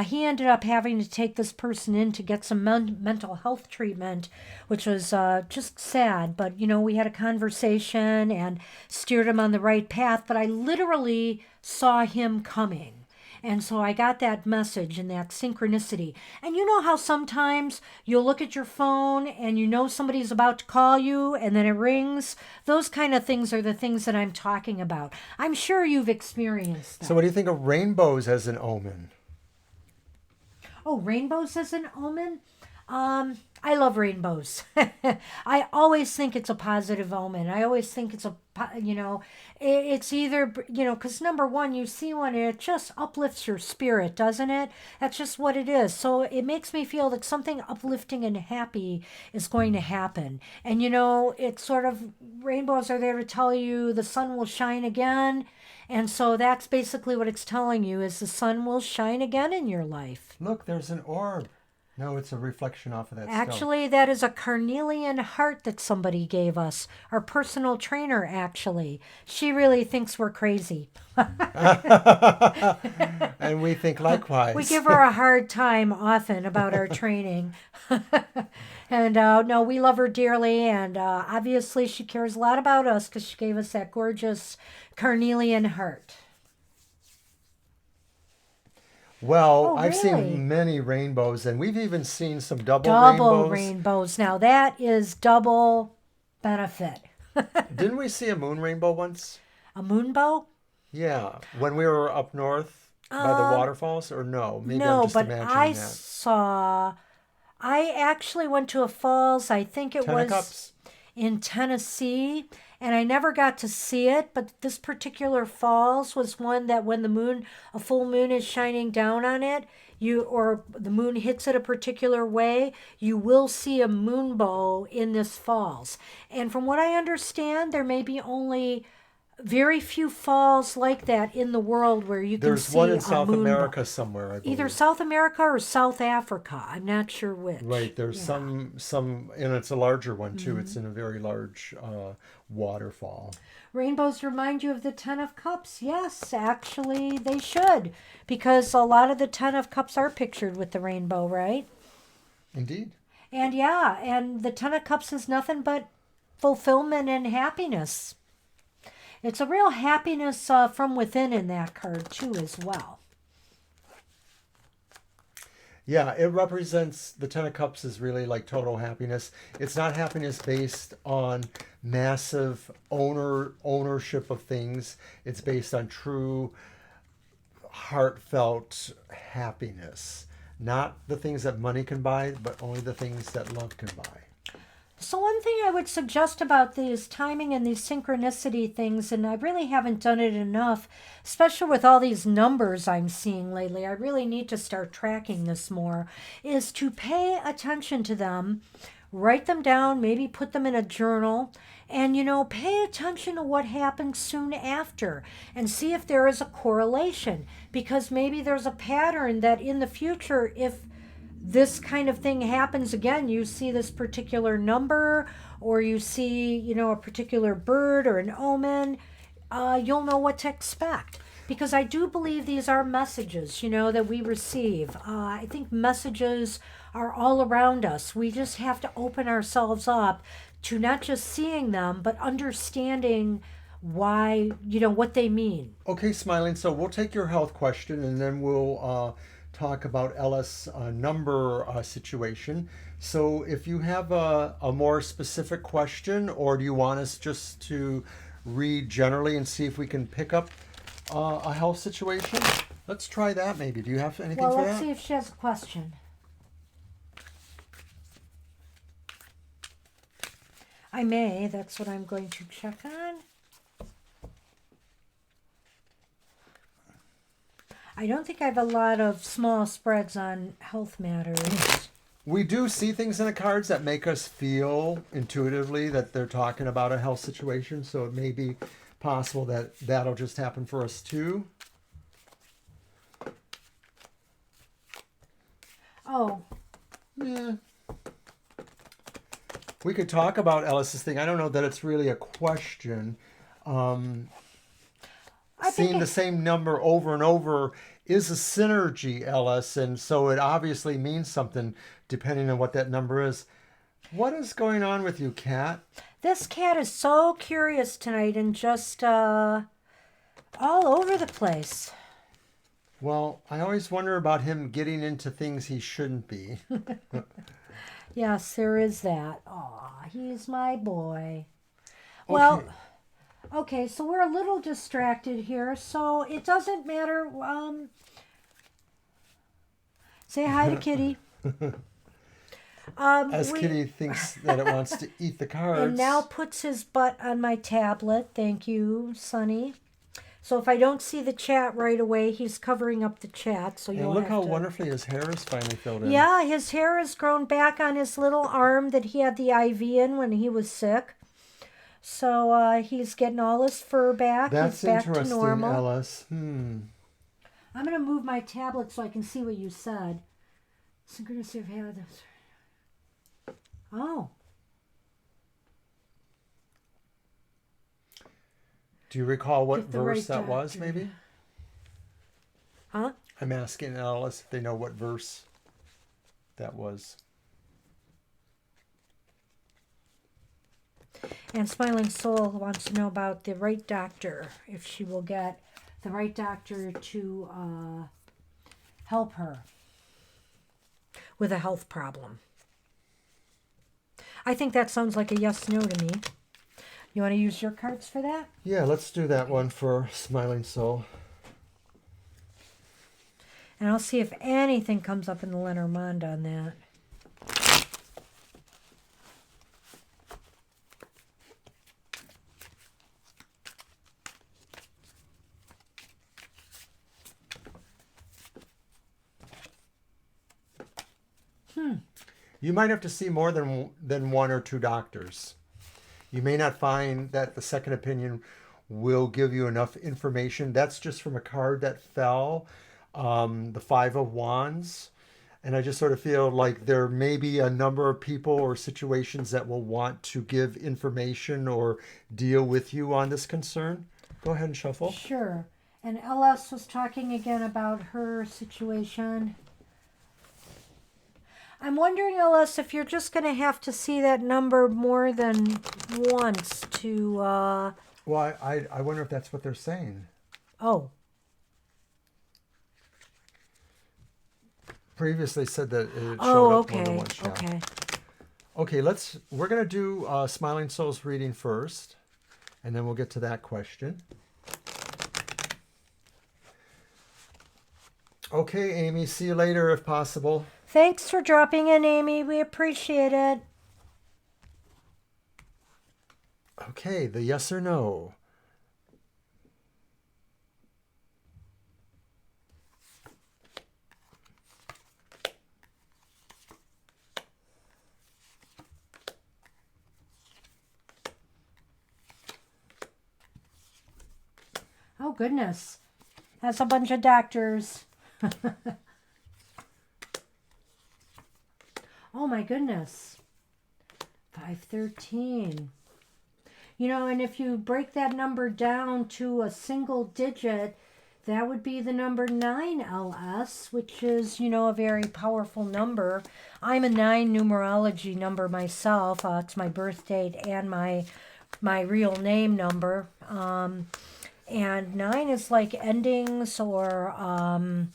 He ended up having to take this person in to get some mental health treatment, which was just sad. But, we had a conversation and steered him on the right path. But I literally saw him coming. And so I got that message and that synchronicity. And you know how sometimes you'll look at your phone and you know somebody's about to call you and then it rings? Those kind of things are the things that I'm talking about. I'm sure you've experienced So what them. do you think of rainbows as an omen? Oh, rainbows as an omen? I love rainbows. I always think it's a positive omen. I always think it's it's either, because number one, you see one and it just uplifts your spirit, doesn't it? That's just what it is. So it makes me feel that something uplifting and happy is going to happen. And, it's sort of, rainbows are there to tell you the sun will shine again. And so that's basically what it's telling you is the sun will shine again in your life. Look, there's an orb. No, it's a reflection off of that stone. Actually, that is a carnelian heart that somebody gave us. Our personal trainer, actually. She really thinks we're crazy. And we think We likewise. give her a hard time often about our training. And no, we love her dearly. And obviously, she cares a lot about us because she gave us that gorgeous carnelian heart. Well, Oh, I've really? seen many rainbows, and we've even seen some double Double rainbows. rainbows. Now, that is double benefit. Didn't we see a moon rainbow once? A moonbow? Yeah, when we were up north by the Um, waterfalls, or no? Maybe I'm no, just but imagining that. I actually went to a falls, I think it Ten of was Cups? in Tennessee, and I never got to see it, but this particular falls was one that when a full moon is shining down on it, or the moon hits it a particular way, you will see a moonbow in this falls. And from what I understand, there may be only very few falls like that in the world where you can There's see one in a South moonbow. America somewhere, I believe. Either South America or South Africa. I'm not sure which. Right, there's Yeah. some, and it's a larger one too. It's in a very large waterfall. Rainbows remind you of the Ten of Cups. Yes, actually, they should. Because a lot of the Ten of Cups are pictured with the rainbow, right? Indeed. And yeah, and the Ten of Cups is nothing but fulfillment and happiness. It's a real happiness from within in that card, too, as well. Yeah, it represents the Ten of Cups is really like total happiness. It's not happiness based on massive ownership of things. It's based on true heartfelt happiness. Not the things that money can buy, but only the things that love can buy. So one thing I would suggest about these timing and these synchronicity things, and I really haven't done it enough, especially with all these numbers I'm seeing lately, I really need to start tracking this more, is to pay attention to them, write them down, maybe put them in a journal, and, pay attention to what happens soon after and see if there is a correlation, because maybe there's a pattern that in the future, if this kind of thing happens again, you see this particular number, or you see, a particular bird or an omen, you'll know what to expect. Because I do believe these are messages, that we receive. I think messages are all around us. We just have to open ourselves up to not just seeing them, but understanding why, what they mean. Okay, Smiling. So we'll take your health question and then we'll talk about Ellis' number situation. So if you have a more specific question, or do you want us just to read generally and see if we can pick up a health situation? Let's try that maybe. Do you have anything Well, for let's that? see if she has a question. I may. That's what I'm going to check on. I don't think I have a lot of small spreads on health matters. We do see things in the cards that make us feel intuitively that they're talking about a health situation. So it may be possible that that'll just happen for us too. Oh, Yeah. We could talk about Ellis's thing. I don't know that it's really a question. I Seeing think the same number over and over is a synergy, Ellis, and so it obviously means something depending on what that number is. What is going on with you, Kat? this cat is so curious tonight and just all over the place. Well, I always wonder about him getting into things he shouldn't be. Yes, there is that. Aw, he's my boy. Well, Okay. okay, so we're a little distracted here, so it doesn't matter. Say hi to Kitty. As Kitty thinks that it wants to eat the cards. And now puts his butt on my tablet. Thank you, Sonny. So if I don't see the chat right away, he's covering up the chat. So And you'll look have how to... wonderfully his hair is finally filled in. Yeah, his hair has grown back on his little arm that he had the IV in when he was sick. So he's getting all his fur back. That's he's back interesting, to normal. Ellis. I'm going to move my tablet so I can see what you said. Synchronicity of hair. Oh. Do you recall what Get the verse right that was, doctor. maybe? Huh? I'm asking Ellis if they know what verse that was. And Smiling Soul wants to know about the right doctor, if she will get the right doctor to help her with a health problem. I think that sounds like a yes-no to me. You want to use your cards for that? Yeah, let's do that one for Smiling Soul. And I'll see if anything comes up in the Lenormand on that. You might have to see more than one or two doctors. You may not find that the second opinion will give you enough information. That's just from a card that fell, the Five of Wands. And I just sort of feel like there may be a number of people or situations that will want to give information or deal with you on this concern. Go ahead and shuffle. Sure. And LS was talking again about her situation. I'm wondering, LS, if you're just going to have to see that number more than once to, Well, I wonder if that's what they're saying. oh, Previously said that it showed oh, up more than okay, once. Yeah. okay. Okay, we're gonna do Smiling Souls reading first, and then we'll get to that question. Okay, Amy, see you later if possible. Thanks for dropping in, Amy. We appreciate it. Okay, the yes or no. Oh, goodness. That's a bunch of doctors. Oh, my goodness. 513. You know, and if you break that number down to a single digit, that would be the number 9LS, which is, you know, a very powerful number. I'm a 9 numerology number myself. It's my birth date and my real name number. And 9 is like endings or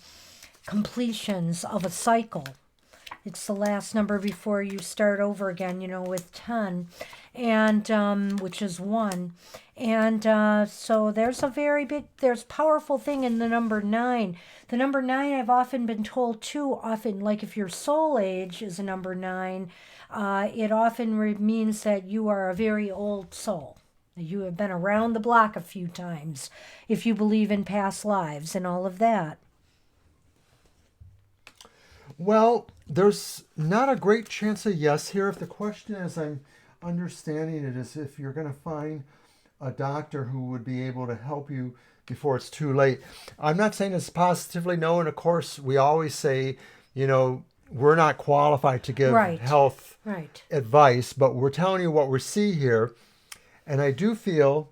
completions of a cycle. It's the last number before you start over again, you know, with 10, and which is 1. And so there's powerful thing in the number 9. The number 9, I've often been told too, often, like if your soul age is a number 9, it often means that you are a very old soul. You have been around the block a few times if you believe in past lives and all of that. Well, there's not a great chance of yes here. If the question, as I'm understanding it, is if you're going to find a doctor who would be able to help you before it's too late. I'm not saying it's positively no, and of course, we always say, you know, we're not qualified to give Right. health Right. advice, but we're telling you what we see here. And I do feel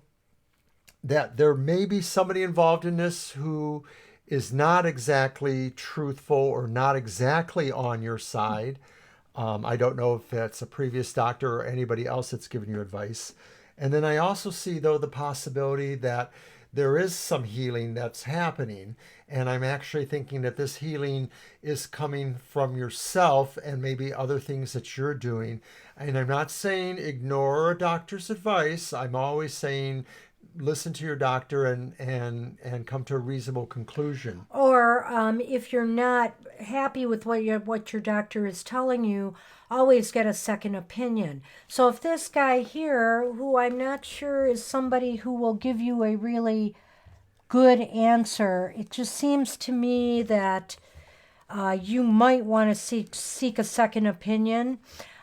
that there may be somebody involved in this who is not exactly truthful or not exactly on your side. I don't know if that's a previous doctor or anybody else that's given you advice. And then I also see, though, the possibility that there is some healing that's happening. And I'm actually thinking that this healing is coming from yourself and maybe other things that you're doing. And I'm not saying ignore a doctor's advice. I'm always saying listen to your doctor and come to a reasonable conclusion. Or if you're not happy with what your doctor is telling you, always get a second opinion. So if this guy here, who I'm not sure is somebody who will give you a really good answer, it just seems to me that you might want to seek a second opinion.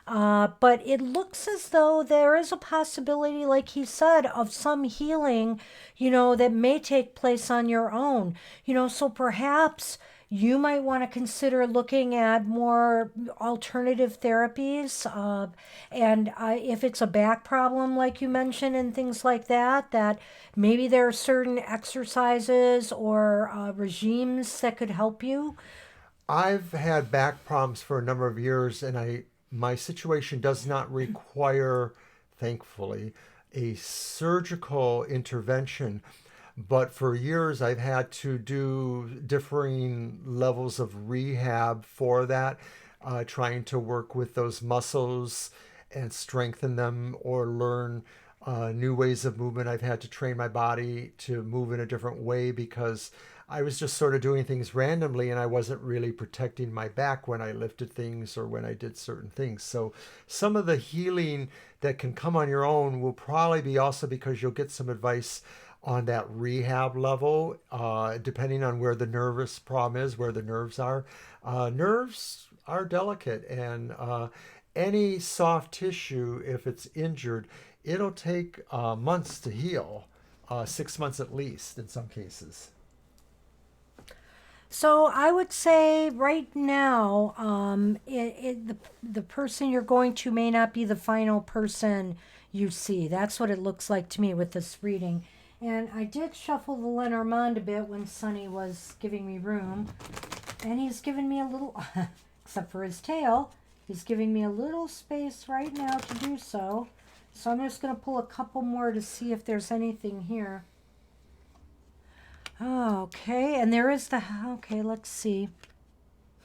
But it looks as though there is a possibility, like he said, of some healing, you know, that may take place on your own. You know, so perhaps you might want to consider looking at more alternative therapies. And if it's a back problem, like you mentioned, and things like that, that maybe there are certain exercises or regimes that could help you. I've had back problems for a number of years, and my situation does not require, thankfully, a surgical intervention. But for years, I've had to do differing levels of rehab for that, trying to work with those muscles and strengthen them or learn new ways of movement. I've had to train my body to move in a different way because I was just sort of doing things randomly and I wasn't really protecting my back when I lifted things or when I did certain things. So some of the healing that can come on your own will probably be also because you'll get some advice on that rehab level, depending on where the nervous problem is, where the nerves are. Nerves are delicate, and any soft tissue, if it's injured, it'll take months to heal. 6 months at least in some cases. So I would say right now, the person you're going to may not be the final person you see. That's what it looks like to me with this reading. And I did shuffle the Lenormand a bit when Sonny was giving me room. And he's given me a little, except for his tail, he's giving me a little space right now to do so. So I'm just going to pull a couple more to see if there's anything here. Okay, and there is the, okay, let's see.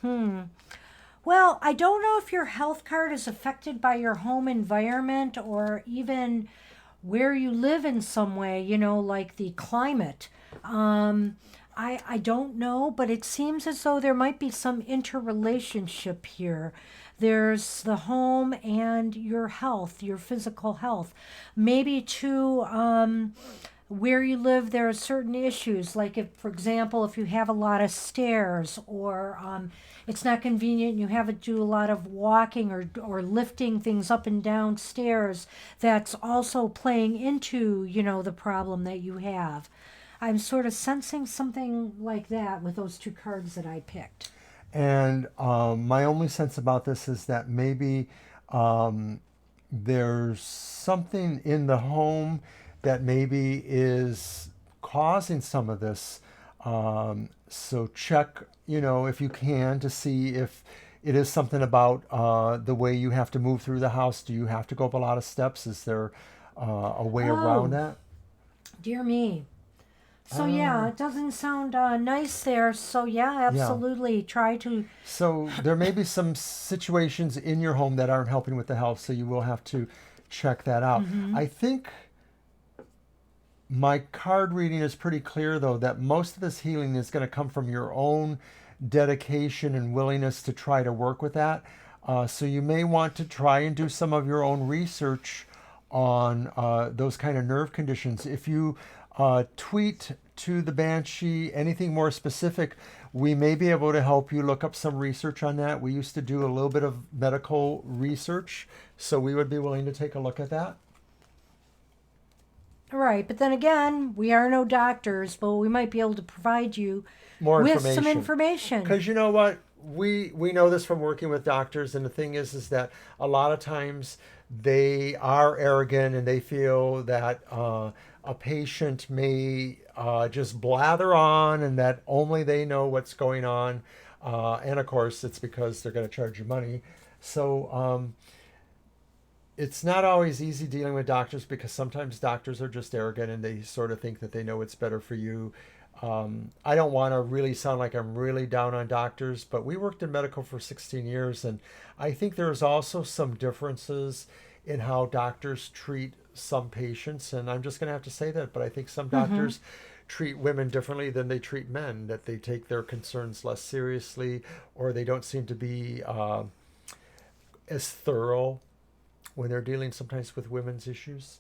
Well, I don't know if your health card is affected by your home environment or even where you live in some way, like the climate. I don't know, but it seems as though there might be some interrelationship here. There's the home and your health, your physical health. Maybe too, where you live, there are certain issues, like if, for example, if you have a lot of stairs or it's not convenient, you have to do a lot of walking or lifting things up and down stairs, that's also playing into, the problem that you have. I'm sort of sensing something like that with those two cards that I picked. And my only sense about this is that maybe there's something in the home that maybe is causing some of this. So check, if you can, to see if it is something about the way you have to move through the house. Do you have to go up a lot of steps? Is there a way around Oh, that? dear me. So yeah, it doesn't sound nice there. So yeah, Yeah. absolutely. Try to. So there may be some situations in your home that aren't helping with the health, so you will have to check that out. I think my card reading is pretty clear, though, that most of this healing is going to come from your own dedication and willingness to try to work with that. So you may want to try and do some of your own research on those kind of nerve conditions. If you tweet to the Banshee anything more specific, we may be able to help you look up some research on that. We used to do a little bit of medical research, so we would be willing to take a look at that. Right, but then again, we are no doctors, but we might be able to provide you More with some information. information. Because you know what? We know this from working with doctors, and the thing is that a lot of times they are arrogant and they feel that a patient may just blather on and that only they know what's going on. And of course, it's because they're going to charge you money. So it's not always easy dealing with doctors because sometimes doctors are just arrogant and they sort of think that they know what's better for you. I don't want to really sound like I'm really down on doctors, but we worked in medical for 16 years, and I think there's also some differences in how doctors treat some patients. And I'm just going to have to say that, but I think some doctors treat women differently than they treat men, that they take their concerns less seriously, or they don't seem to be as thorough when they're dealing sometimes with women's issues.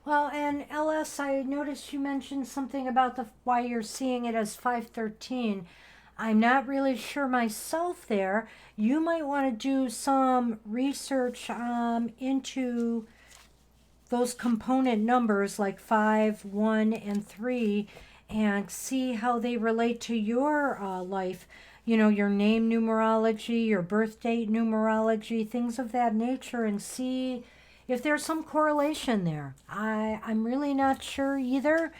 Well, and LS, I noticed you mentioned something about the why you're seeing it as 513. I'm not really sure myself there. You might want to do some research into those component numbers like 5, 1, and 3 and see how they relate to your life. Your name numerology, your birth date numerology, things of that nature, and see if there's some correlation there. I'm really not sure either.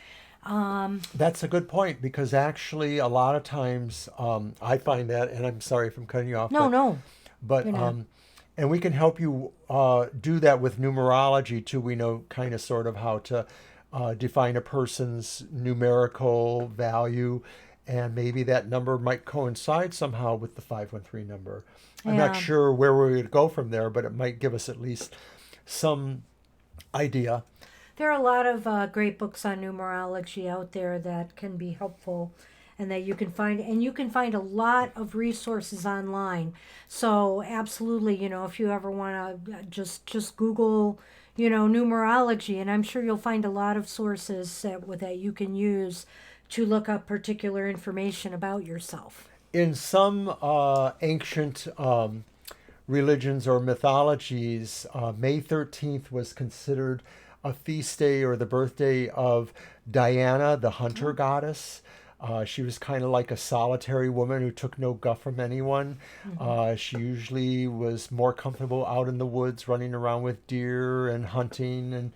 That's a good point because actually, a lot of times I find that, and I'm sorry if I'm cutting you off, No, no, but you're not. and we can help you do that with numerology too. We know kind of sort of how to define a person's numerical value, and maybe that number might coincide somehow with the 513 number. I'm not Yeah. sure where we would go from there, but it might give us at least some idea. There are a lot of great books on numerology out there that can be helpful and that you can find, and you can find a lot of resources online. So absolutely, if you ever want to just Google, numerology, and I'm sure you'll find a lot of sources that you can use to look up particular information about yourself. In some ancient religions or mythologies, May 13th was considered a feast day or the birthday of Diana, the hunter goddess. She was kind of like a solitary woman who took no guff from anyone. She usually was more comfortable out in the woods, running around with deer and hunting. And,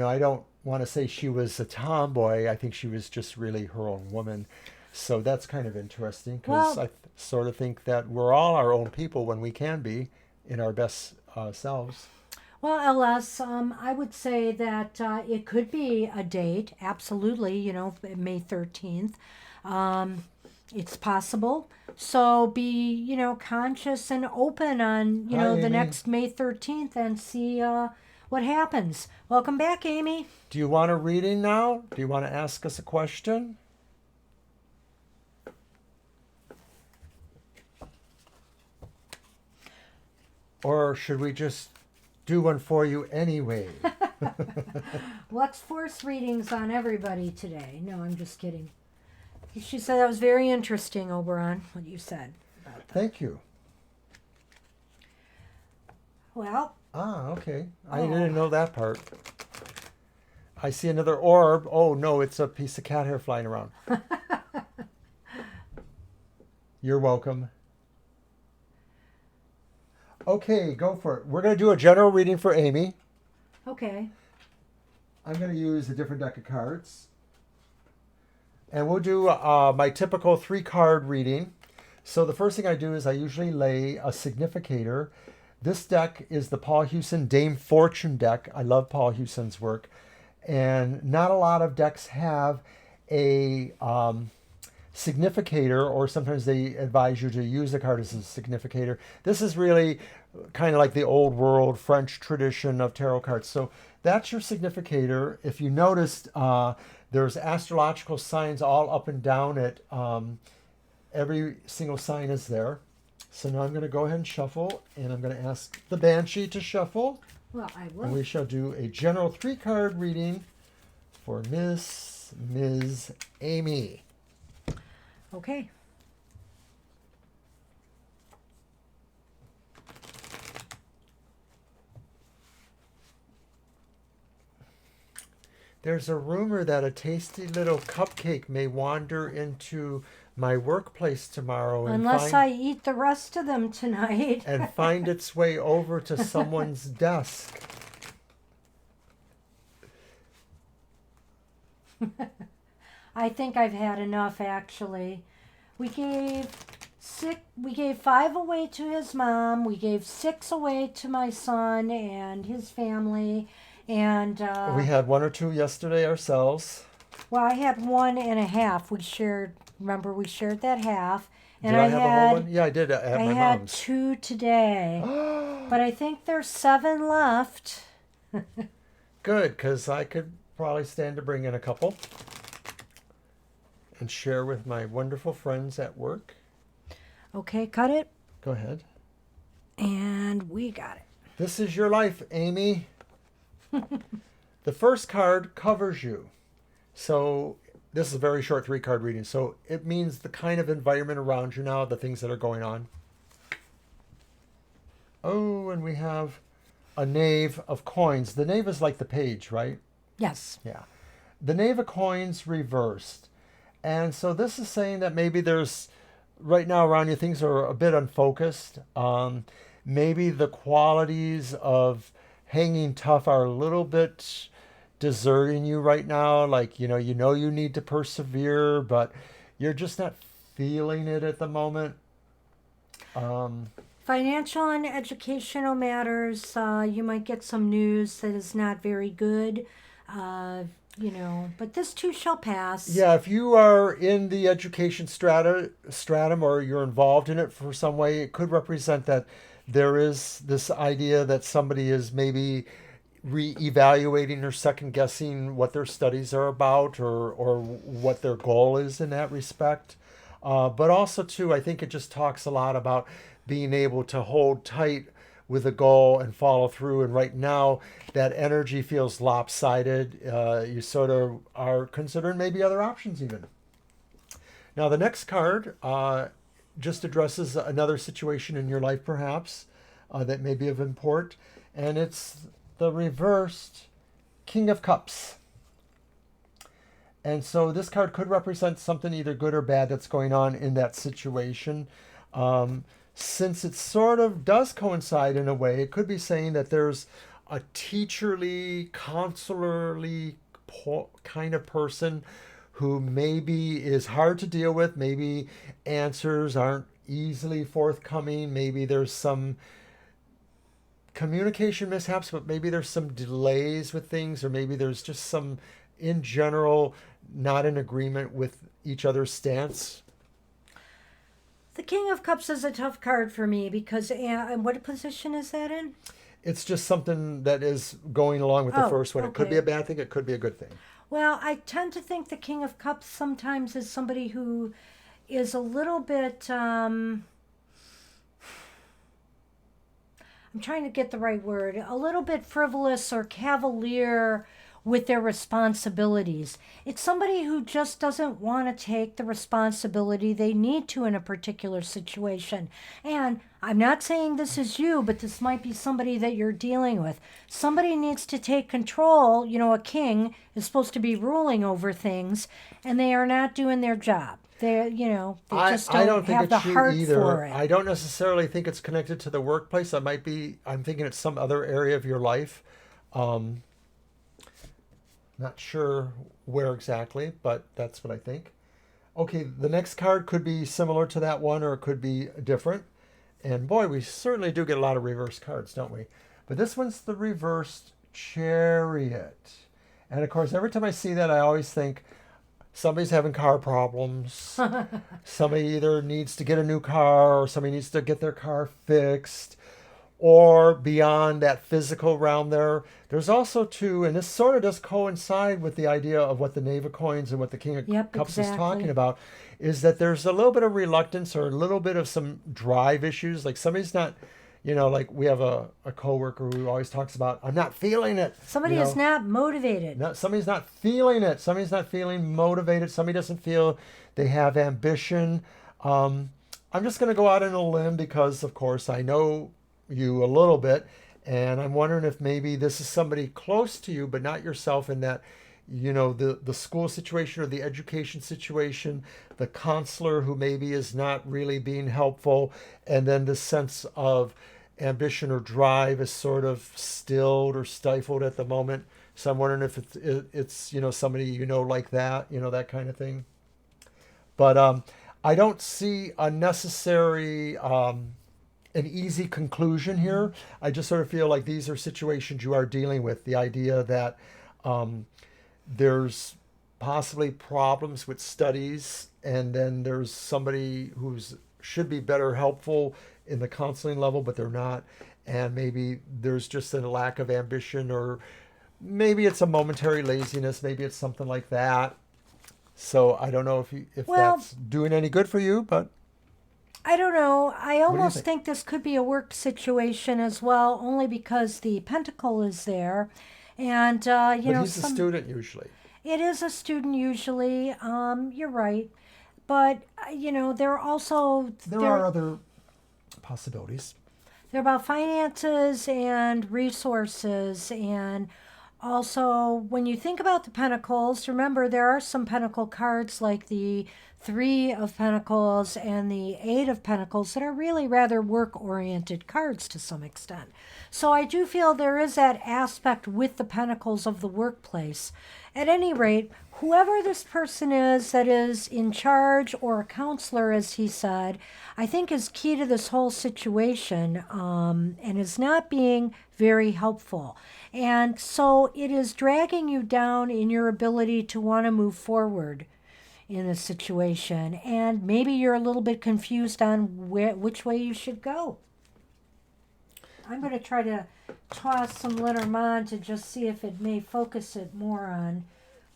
I don't want to say she was a tomboy. I think she was just really her own woman. So that's kind of interesting because Well, I sort of think that we're all our own people when we can be in our best selves. Well, LS, I would say that it could be a date, absolutely, May 13th. Um, it's possible. So be, conscious and open on, Hi, the Amy. next May 13th and see what happens. Welcome back, Amy. Do you want a reading now? Do you want to ask us a question? Or should we just do one for you anyway? Let's force readings on everybody today. No, I'm just kidding. She said that was very interesting, Oberon, what you said about that. Thank you. Well, Okay. I Oh. didn't know that part. I see another orb. Oh, no, it's a piece of cat hair flying around. You're welcome. Okay, go for it. We're going to do a general reading for Amy. okay. I'm going to use a different deck of cards. And we'll do my typical 3-card reading. So the first thing I do is I usually lay a significator. This deck is the Paul Hewson Dame Fortune deck. I love Paul Hewson's work. And not a lot of decks have a significator, or sometimes they advise you to use the card as a significator. This is really kind of like the old world French tradition of tarot cards. So that's your significator. If you noticed, there's astrological signs all up and down it. Every single sign is there. So now I'm going to go ahead and shuffle, and I'm going to ask the Banshee to shuffle. Well, I And will. we shall do a general 3-card reading for Ms. Amy. Okay. There's a rumor that a tasty little cupcake may wander into my workplace tomorrow Unless I eat the rest of them tonight. and find its way over to someone's desk. I think I've had enough, actually. We gave we gave 5 away to his mom. We gave 6 away to my son and his family. And We had 1 or 2 yesterday ourselves. well, I had 1.5. We shared. Remember, we shared that half. And Did I have a whole one? had Yeah, I did at I my had mom's. 2 today. But I think there's 7 left. Good, because I could probably stand to bring in a couple and share with my wonderful friends at work. Okay, cut it. Go ahead. And we got it. This is your life, Amy. The first card covers you. So this is a very short 3-card reading. So it means the kind of environment around you now, the things that are going on. Oh, and we have a Knave of Coins. The Knave is like the page, right? Yes. Yeah. The Knave of Coins reversed. And so this is saying that maybe there's, right now around you, things are a bit unfocused. Maybe the qualities of hanging tough are a little bit deserting you right now. Like, you know you need to persevere, but you're just not feeling it at the moment. Financial and educational matters. You might get some news that is not very good. But this too shall pass. Yeah, if you are in the education stratum, or you're involved in it for some way, it could represent that there is this idea that somebody is maybe re-evaluating or second guessing what their studies are about, or what their goal is in that respect. But also too, I think it just talks a lot about being able to hold tight with a goal and follow through. And right now, that energy feels lopsided. You sort of are considering maybe other options even. Now, the next card just addresses another situation in your life, perhaps, that may be of import. And it's the reversed King of Cups. And so this card could represent something either good or bad that's going on in that situation. Since it sort of does coincide in a way, it could be saying that there's a teacherly, counselorly kind of person who maybe is hard to deal with. Maybe answers aren't easily forthcoming. Maybe there's some communication mishaps, but maybe there's some delays with things, or maybe there's just some, in general, not in agreement with each other's stance. The King of Cups is a tough card for me because, and what position is that in? It's just something that is going along with the Oh, first one. It could be okay. a bad thing, it could be a good thing. Well, I tend to think the King of Cups sometimes is somebody who is a little bit, I'm trying to get the right word, a little bit frivolous or cavalier with their responsibilities. It's somebody who just doesn't want to take the responsibility they need to in a particular situation. And I'm not saying this is you, but this might be somebody that you're dealing with. Somebody needs to take control. You know, a king is supposed to be ruling over things, and they are not doing their job. They, you know, they just I don't think have the it's you heart either. for it. I don't necessarily think it's connected to the workplace. I'm thinking it's some other area of your life. Not sure where exactly, but that's what I think. Okay, the next card could be similar to that one, or it could be different. And boy, we certainly do get a lot of reverse cards, don't we? But this one's the reversed Chariot. And of course, every time I see that, I always think somebody's having car problems. Somebody either needs to get a new car, or somebody needs to get their car fixed, or beyond that physical realm there. There's also too, and this sort of does coincide with the idea of what the Knave of Coins and what the King of Yep, Cups is talking exactly. about, is that there's a little bit of reluctance or a little bit of some drive issues. Like somebody's not, like we have a coworker who always talks about, I'm not feeling it. Somebody is not motivated. No, somebody's not feeling it. Somebody's not feeling motivated. Somebody doesn't feel they have ambition. I'm just going to go out on a limb because, of course, I know you a little bit, and I'm wondering if maybe this is somebody close to you, but not yourself, in that, the school situation or the education situation, the counselor who maybe is not really being helpful, and then the sense of ambition or drive is sort of stilled or stifled at the moment. So I'm wondering if it's somebody like that, that kind of thing. But I don't see a necessary an easy conclusion here. I just sort of feel like these are situations you are dealing with. The idea that there's possibly problems with studies, and then there's somebody who's should be better helpful in the counseling level, but they're not. And maybe there's just a lack of ambition, or maybe it's a momentary laziness. Maybe it's something like that. So I don't know if Well, that's doing any good for you, but I don't know. I what do you almost think? think this could be a work situation as well, only because the pentacle is there. And, But he's a student usually. it is a student usually. You're right. But, they're also, There are other possibilities. they're about finances and resources. And also, when you think about the pentacles, remember there are some pentacle cards like the Three of Pentacles and the Eight of Pentacles that are really rather work oriented cards to some extent. So I do feel there is that aspect with the pentacles of the workplace. At any rate, whoever this person is that is in charge, or a counselor, as he said, I think is key to this whole situation, and is not being very helpful. And so it is dragging you down in your ability to want to move forward in a situation. And maybe you're a little bit confused on which way you should go. I'm going to try to toss some Lenormand to just see if it may focus it more on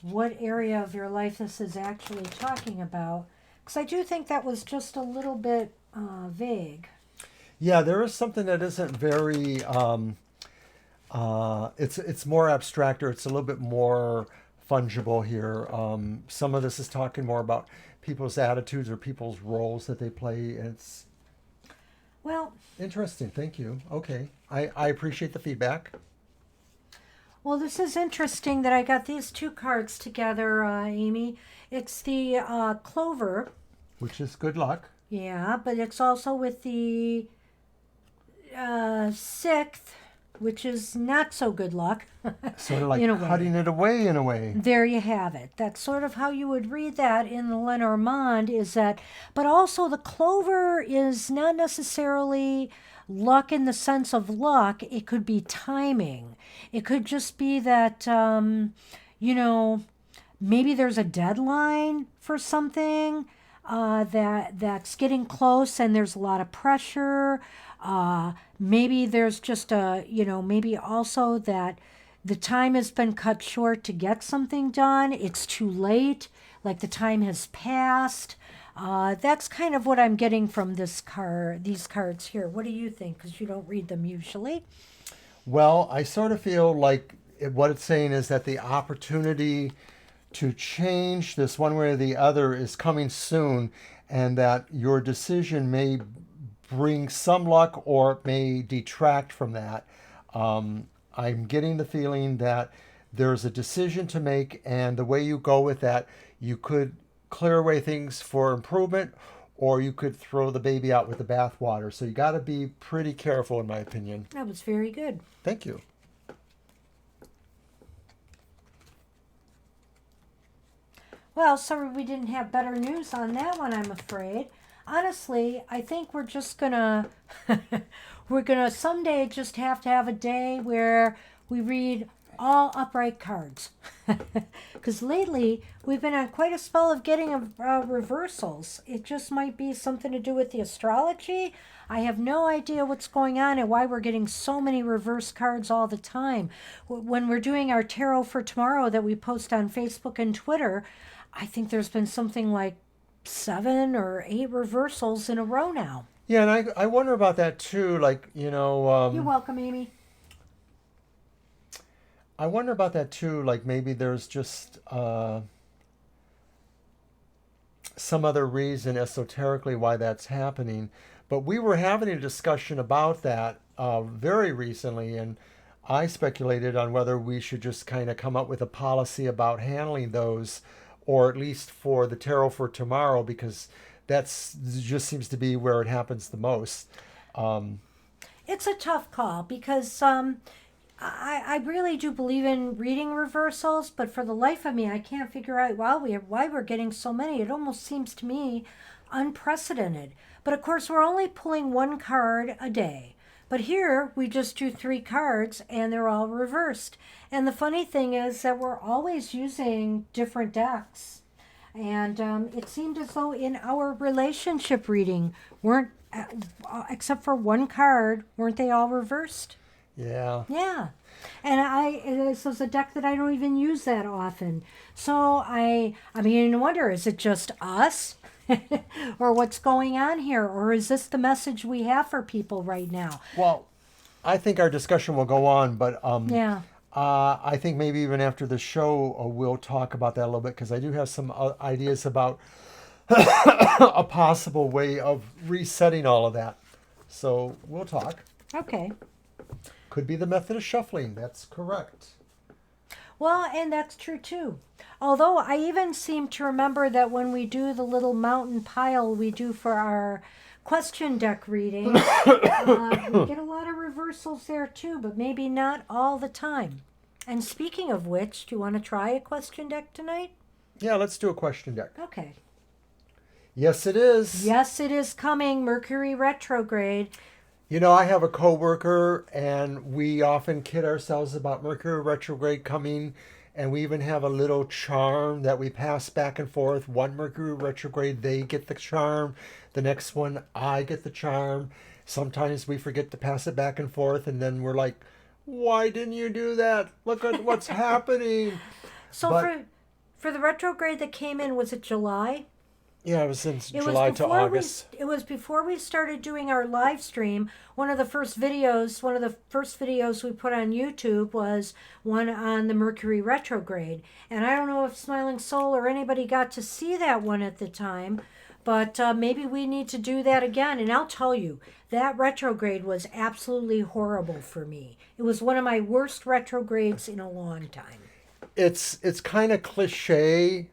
what area of your life this is actually talking about. Because I do think that was just a little bit vague. Yeah, there is something that isn't very. It's more abstract, or it's a little bit more fungible here. Some of this is talking more about people's attitudes or people's roles that they play. And it's Well, interesting. Thank you. Okay, I appreciate the feedback. Well, this is interesting that I got these two cards together, Amy. It's the clover, Which is good luck. yeah, but it's also with the sixth, which is not so good luck. Sort of like In a way. cutting it away in a way. There you have it. That's sort of how you would read that in the Lenormand, is that, but also the clover is not necessarily luck in the sense of luck. It could be timing. It could just be that, you know, maybe there's a deadline for something that's getting close and there's a lot of pressure. Maybe there's just maybe also that the time has been cut short to get something done. It's too late, like the time has passed. That's kind of what I'm getting from these cards here. What do you think? Because you don't read them usually. Well, I sort of feel like what it's saying is that the opportunity to change this one way or the other is coming soon, and that your decision may bring some luck or it may detract from that. I'm getting the feeling that there's a decision to make, and the way you go with that, you could clear away things for improvement, or you could throw the baby out with the bathwater. So you got to be pretty careful, in my opinion. That was very good. Thank you. Well, sorry we didn't have better news on that one, I'm afraid. Honestly, I think we're just gonna we're gonna someday just have to have a day where we read all upright cards. Because lately we've been on quite a spell of getting reversals. It just might be something to do with the astrology. I have no idea what's going on and why we're getting so many reverse cards all the time. When we're doing our tarot for tomorrow that we post on Facebook and Twitter, I think there's been something like 7 or 8 reversals in a row now. Yeah, and I wonder about that too. Like, You're welcome, Amy. I wonder about that too. Like maybe there's just some other reason esoterically why that's happening. But we were having a discussion about that very recently, and I speculated on whether we should just kind of come up with a policy about handling those, or at least for the tarot for tomorrow, because that's just seems to be where it happens the most. It's a tough call because I really do believe in reading reversals, but for the life of me, I can't figure out why we're getting so many. It almost seems to me unprecedented. But of course, we're only pulling one card a day. But here, we just do 3 cards, and they're all reversed. And the funny thing is that we're always using different decks. And it seemed as though in our relationship reading, except for one card, weren't they all reversed? Yeah. Yeah. And this was a deck that I don't even use that often. So I mean, I wonder, is it just us? Or what's going on here? Or is this the message we have for people right now? Well, I think our discussion will go on, but Yeah. I think maybe even after the show we'll talk about that a little bit, because I do have some ideas about a possible way of resetting all of that. So we'll talk. Okay. Could be the method of shuffling. That's correct. Well, and that's true too. Although I even seem to remember that when we do the little mountain pile we do for our question deck reading, we get a lot of reversals there too, but maybe not all the time. And speaking of which, do you want to try a question deck tonight? Yeah, let's do a question deck. Okay. Yes, it is. Yes, it is coming. Mercury retrograde. You know, I have a coworker, and we often kid ourselves about Mercury retrograde coming, and we even have a little charm that we pass back and forth. One Mercury retrograde, they get the charm. The next one, I get the charm. Sometimes we forget to pass it back and forth, and then we're like, why didn't you do that? Look at what's happening. So for the retrograde that came in, was it July? Yeah, it was in It was July to before we August. it was before we started doing our live stream. One of the first videos we put on YouTube was one on the Mercury retrograde. And I don't know if Smiling Soul or anybody got to see that one at the time, but maybe we need to do that again. And I'll tell you, that retrograde was absolutely horrible for me. It was one of my worst retrogrades in a long time. It's kind of cliche,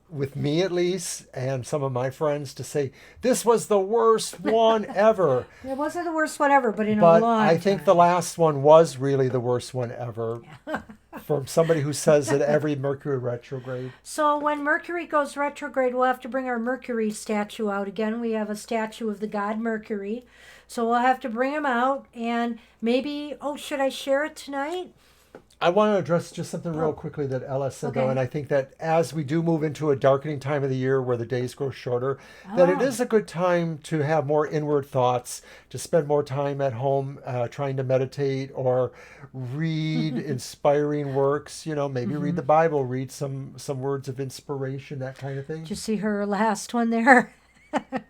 with me at least, and some of my friends to say this was the worst one ever. It wasn't the worst one ever, but in a But long I think time. the last one was really the worst one ever. From somebody who says that every Mercury retrograde. So when Mercury goes retrograde, we'll have to bring our Mercury statue out again. We have a statue of the god Mercury. So we'll have to bring him out and maybe, oh, should I share it tonight? I want to address just something real Oh, quickly that Ella said, though, okay. and I think that as we do move into a darkening time of the year where the days grow shorter, that it Oh. is a good time to have more inward thoughts, to spend more time at home trying to meditate or read inspiring works. You know, maybe read the Bible, read some words of inspiration, that kind of thing. Did you see her last one there? Yes,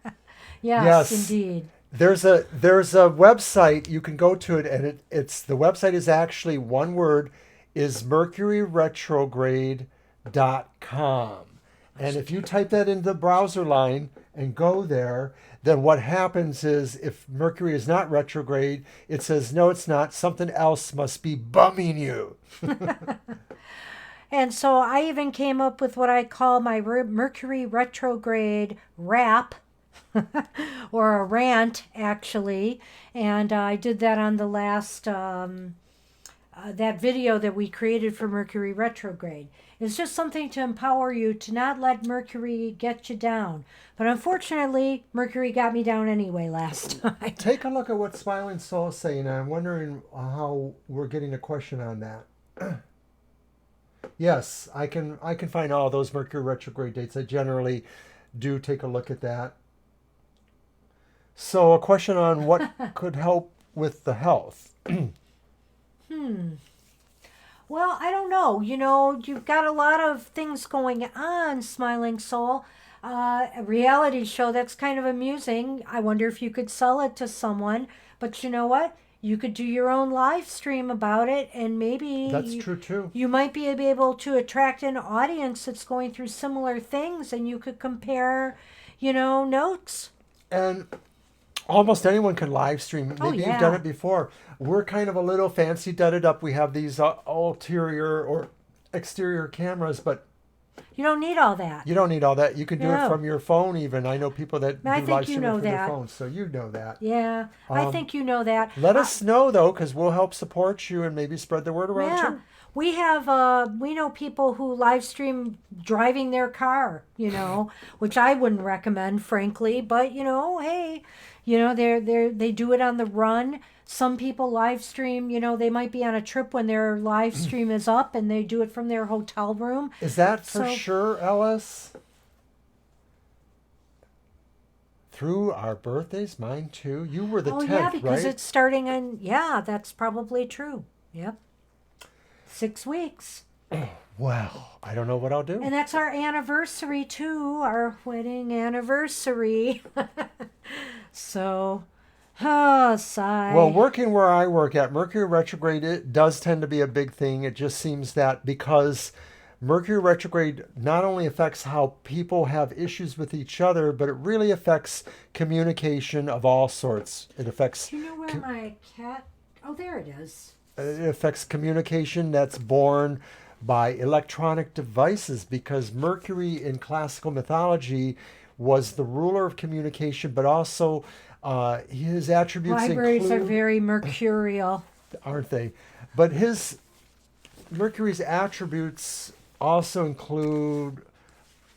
Yes, indeed. there's a website you can go to it, and it's the website is actually one word, is mercuryretrograde.com. And if you type that into the browser line and go there, then what happens is if Mercury is not retrograde, it says no, it's not. Something else must be bumming you. And so I even came up with what I call my Mercury retrograde rap or a rant, actually. And I did that on the last, that video that we created for Mercury retrograde. It's just something to empower you to not let Mercury get you down. But unfortunately, Mercury got me down anyway last time. Take a look at what Smiling Soul is saying. I'm wondering how we're getting a question on that. Yes, I can find all those Mercury retrograde dates. I generally do take a look at that. So a question on what could help with the health. Well, I don't know. You know, you've got a lot of things going on, Smiling Soul. A reality show that's kind of amusing. I wonder if you could sell it to someone. But you know what? You could do your own live stream about it, and maybe That's true too. you might be able to attract an audience that's going through similar things, and you could compare, notes. And almost anyone can live stream. Oh, Maybe you've done yeah. it before. We're kind of a little fancy dudded up. We have these ulterior or exterior cameras, but You don't need all that. you don't need all that. You can do it No. from your phone even. I know people that I do think live you streaming know from their that. phones, so you know that. Yeah, I think you know that. Let us know though, because we'll help support you and maybe spread the word around Yeah. too. We know people who live stream driving their car, which I wouldn't recommend, frankly, but hey, they do it on the run. Some people live stream, they might be on a trip when their live stream is up and they do it from their hotel room. Is that for So, sure, Ellis? Through our birthdays, mine too. You were the oh 10th, yeah, because right? it's starting on, yeah, that's probably true. Yep. 6 weeks. Well, I don't know what I'll do. And that's our anniversary too, our wedding anniversary. So, sigh. Well, working where I work at, Mercury retrograde, it does tend to be a big thing. It just seems that because Mercury retrograde not only affects how people have issues with each other, but it really affects communication of all sorts. It affects Do you know where my cat? Oh, there it is. communication that's born by electronic devices because Mercury in classical mythology was the ruler of communication, but also his attributes Libraries are include, very mercurial. aren't they? But his Mercury's attributes also include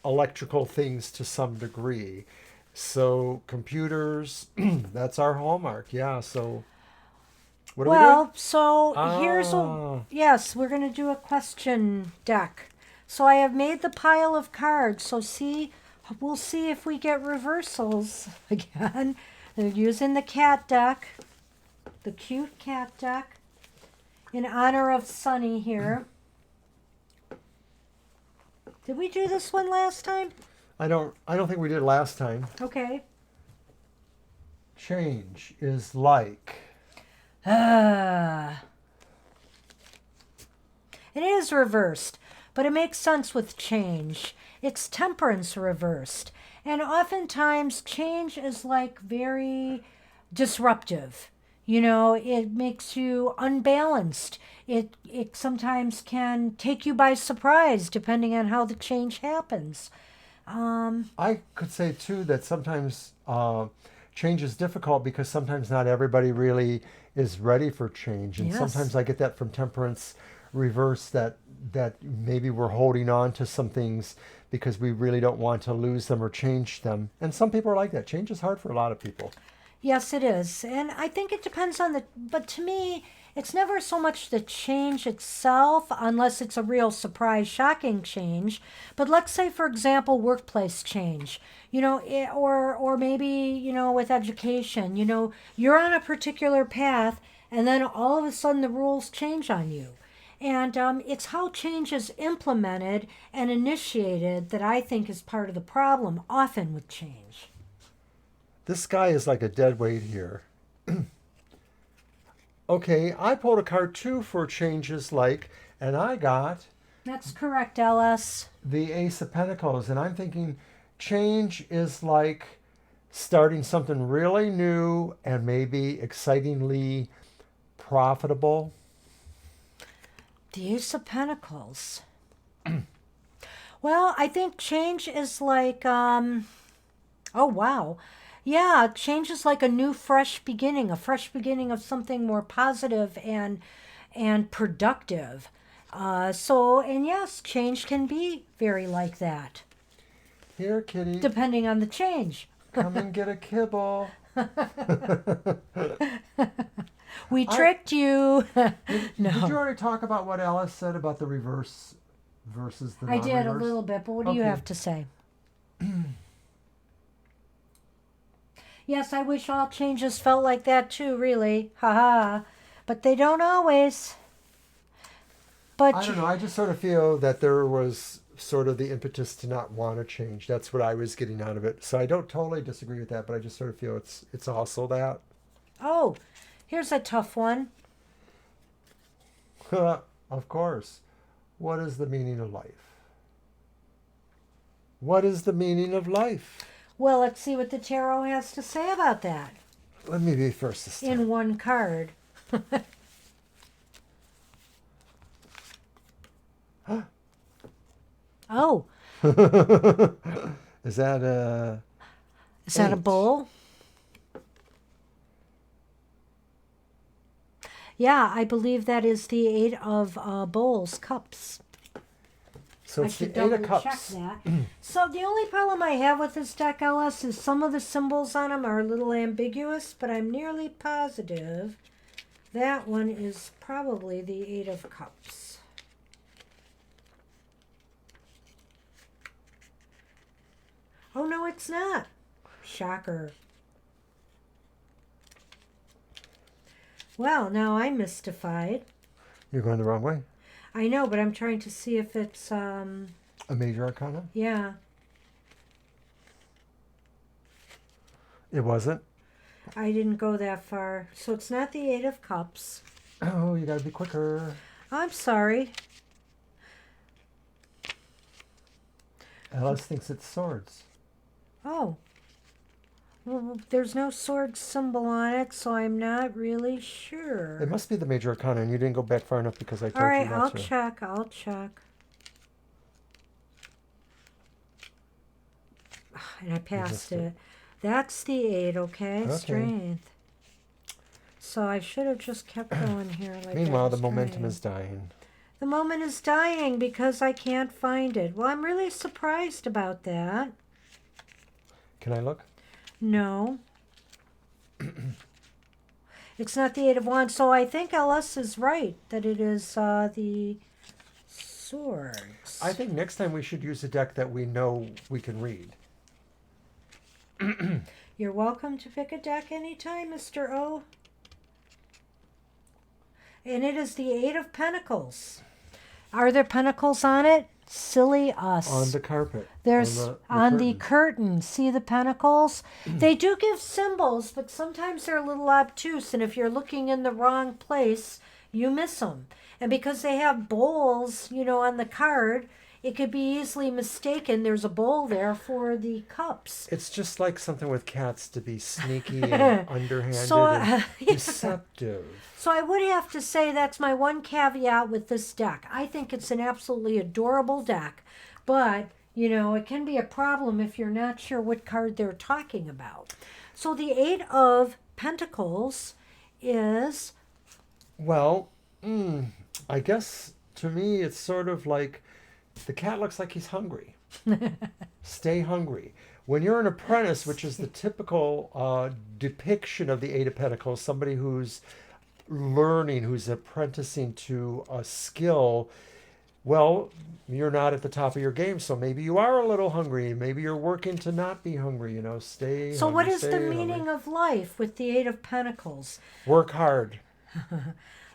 electrical things to some degree. So computers, that's our hallmark. Yeah. So what are we doing? Well, so here's Ah, yes, we're going to do a question deck. So I have made the pile of cards. So we'll see if we get reversals again. They're using the cat deck, the cute cat deck, in honor of Sunny here. Did we do this one last time? I don't think we did last time. Okay. Change is like. Ah. It is reversed, but it makes sense with change. It's temperance reversed. And oftentimes, change is like very disruptive. You know, it makes you unbalanced. It sometimes can take you by surprise depending on how the change happens. I could say too that sometimes change is difficult because sometimes not everybody really is ready for change, and Yes. sometimes I get that from temperance reverse that maybe we're holding on to some things because we really don't want to lose them or change them. And some people are like that. Change is hard for a lot of people. Yes, it is. And I think it depends on but to me, it's never so much the change itself, unless it's a real surprise, shocking change. But let's say, for example, workplace change, or maybe, with education, you're on a particular path and then all of a sudden the rules change on you. And it's how change is implemented and initiated that I think is part of the problem, often with change. This guy is like a dead weight here. Okay, I pulled a card too for changes like, and I got That's correct, Ellis. the Ace of Pentacles, and I'm thinking change is like starting something really new and maybe excitingly profitable. The Ace of Pentacles. Well, I think change is like, oh wow. Yeah, change is like a new, fresh beginning, a fresh beginning of something more positive and productive. And yes, change can be very like that, Here, kitty, depending on the change. come and get a kibble. We I, tricked you. did No, you already talk about what Alice said about the reverse versus the I non-reverse? did a little bit, but what do you Okay. have to say? Yes, I wish all changes felt like that too, really. Haha. But they don't always. But I don't know. I just sort of feel that there was sort of the impetus to not want to change. That's what I was getting out of it. So I don't totally disagree with that, but I just sort of feel it's also that. oh, here's a tough one. Of course. What is the meaning of life? What is the meaning of life? Well, let's see what the tarot has to say about that Let me be first this time. in one card. Oh, Is that a is that a eight? bull? Yeah, I believe that is the Eight of Bowls, cups. So I it's the should Eight of double check Cups. that. So the only problem I have with this deck, LS, is some of the symbols on them are a little ambiguous, but I'm nearly positive that one is probably the Eight of Cups. Oh, no, it's not. Shocker. Well, now I'm mystified. You're going the wrong way. I know, but I'm trying to see if it's, A major arcana? yeah. It wasn't. I didn't go that far. So it's not the Eight of Cups. Oh, you gotta be quicker. I'm sorry. Alice thinks it's swords. Oh. Well, there's no sword symbol on it, so I'm not really sure. It must be the major arcana, and you didn't go back far enough because I told All right, you I'll not to. check. I'll check. And I passed missed it. it. That's the Eight, okay? Okay. Strength. So I should have just kept going here. Like Meanwhile, I the was momentum trying. is dying. The moment is dying because I can't find it. Well, I'm really surprised about that. Can I look? No. It's not the Eight of Wands, so I think LS is right that it is the swords. I think next time we should use a deck that we know we can read. You're welcome to pick a deck anytime, Mr. O. And it is the Eight of Pentacles. Are there pentacles on it? Silly us. On the carpet. There's on the on the curtain. curtain. See the pentacles? They do give symbols, but sometimes they're a little obtuse. And if you're looking in the wrong place, you miss them. And because they have bowls, on the card, it could be easily mistaken. There's a bowl there for the cups. It's just like something with cats to be sneaky and underhanded So, and yeah. deceptive. So I would have to say that's my one caveat with this deck. I think it's an absolutely adorable deck, but it can be a problem if you're not sure what card they're talking about. So the Eight of Pentacles is, Well, I guess to me it's sort of like the cat looks like he's hungry. Stay hungry. When you're an apprentice, which is the typical depiction of the Eight of Pentacles, somebody who's learning, who's apprenticing to a skill, well, you're not at the top of your game, so maybe you are a little hungry. Maybe you're working to not be hungry, stay so hungry, what is stay the hungry. meaning of life with the Eight of Pentacles? Work hard.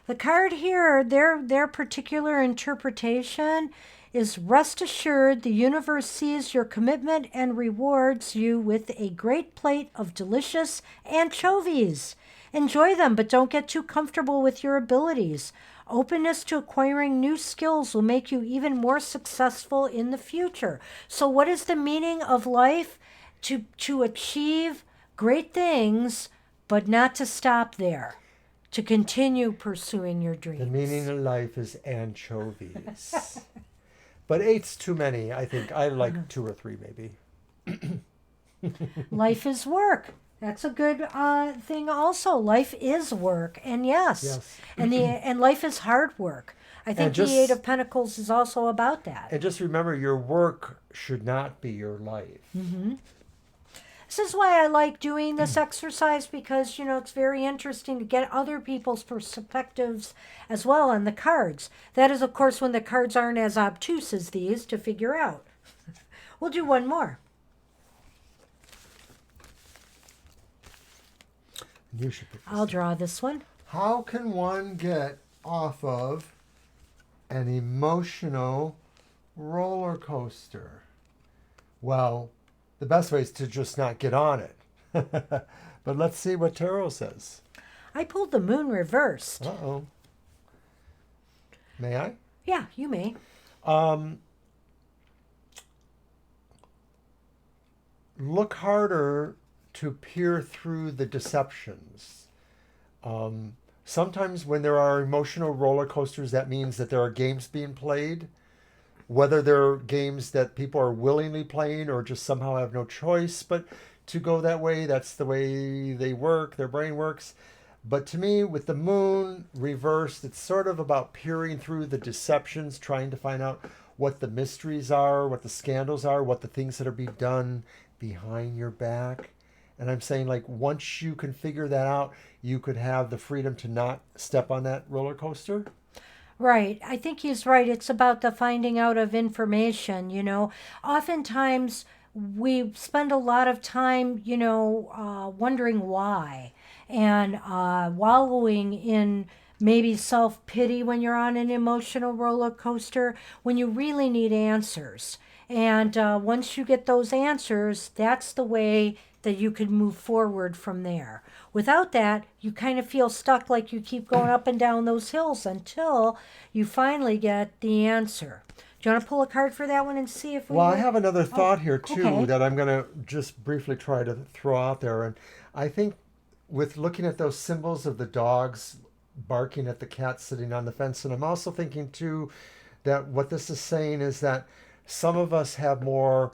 The card here, their particular interpretation is rest assured the universe sees your commitment and rewards you with a great plate of delicious anchovies. Enjoy them, but don't get too comfortable with your abilities. Openness to acquiring new skills will make you even more successful in the future. So what is the meaning of life? To achieve great things, but not to stop there. To continue pursuing your dreams. The meaning of life is anchovies. But eight's too many, I think. I like 2 or 3 maybe. Life is work. That's a good thing also. Life is work. And yes. And life is hard work. I think the Eight of Pentacles is also about that. And just remember, your work should not be your life. Mm-hmm. This is why I like doing this exercise because, it's very interesting to get other people's perspectives as well on the cards. That is, of course, when the cards aren't as obtuse as these to figure out. We'll do one more. You should pick this I'll draw this one. How can one get off of an emotional roller coaster? Well, the best way is to just not get on it. But let's see what tarot says. I pulled the moon reversed. Uh-oh. May I? Yeah, you may. Look harder to peer through the deceptions. Sometimes when there are emotional roller coasters, that means that there are games being played. Whether they're games that people are willingly playing or just somehow have no choice but to go that way. That's the way they work, their brain works. But to me, with the moon reversed, it's sort of about peering through the deceptions, trying to find out what the mysteries are, what the scandals are, what the things that are being done behind your back. And I'm saying, like, once you can figure that out, you could have the freedom to not step on that roller coaster. Right. I think he's right. It's about the finding out of information, Oftentimes we spend a lot of time, wondering why and wallowing in maybe self-pity when you're on an emotional roller coaster when you really need answers. And once you get those answers, that's the way that you could move forward from there. Without that, you kind of feel stuck, like you keep going up and down those hills until you finally get the answer. Do you want to pull a card for that one and see if we... Well, I have another thought here, too, okay. that I'm going to just briefly try to throw out there. And I think with looking at those symbols of the dogs barking at the cat sitting on the fence, and I'm also thinking, too, that what this is saying is that some of us have more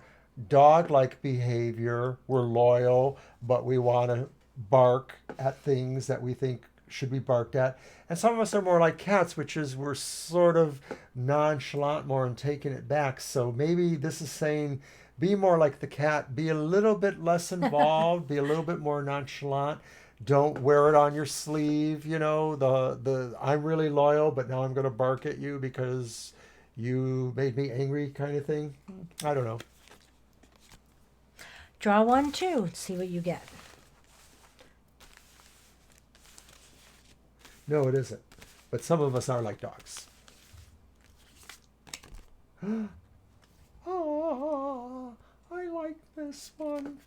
dog-like behavior. We're loyal, but we want to bark at things that we think should be barked at. And some of us are more like cats, which is we're sort of nonchalant more and taking it back. So maybe this is saying be more like the cat, be a little bit less involved, be a little bit more nonchalant. Don't wear it on your sleeve, the I'm really loyal, but now I'm going to bark at you because you made me angry kind of thing. I don't know. Draw one, too, and see what you get. No, it isn't. But some of us are like dogs. this one.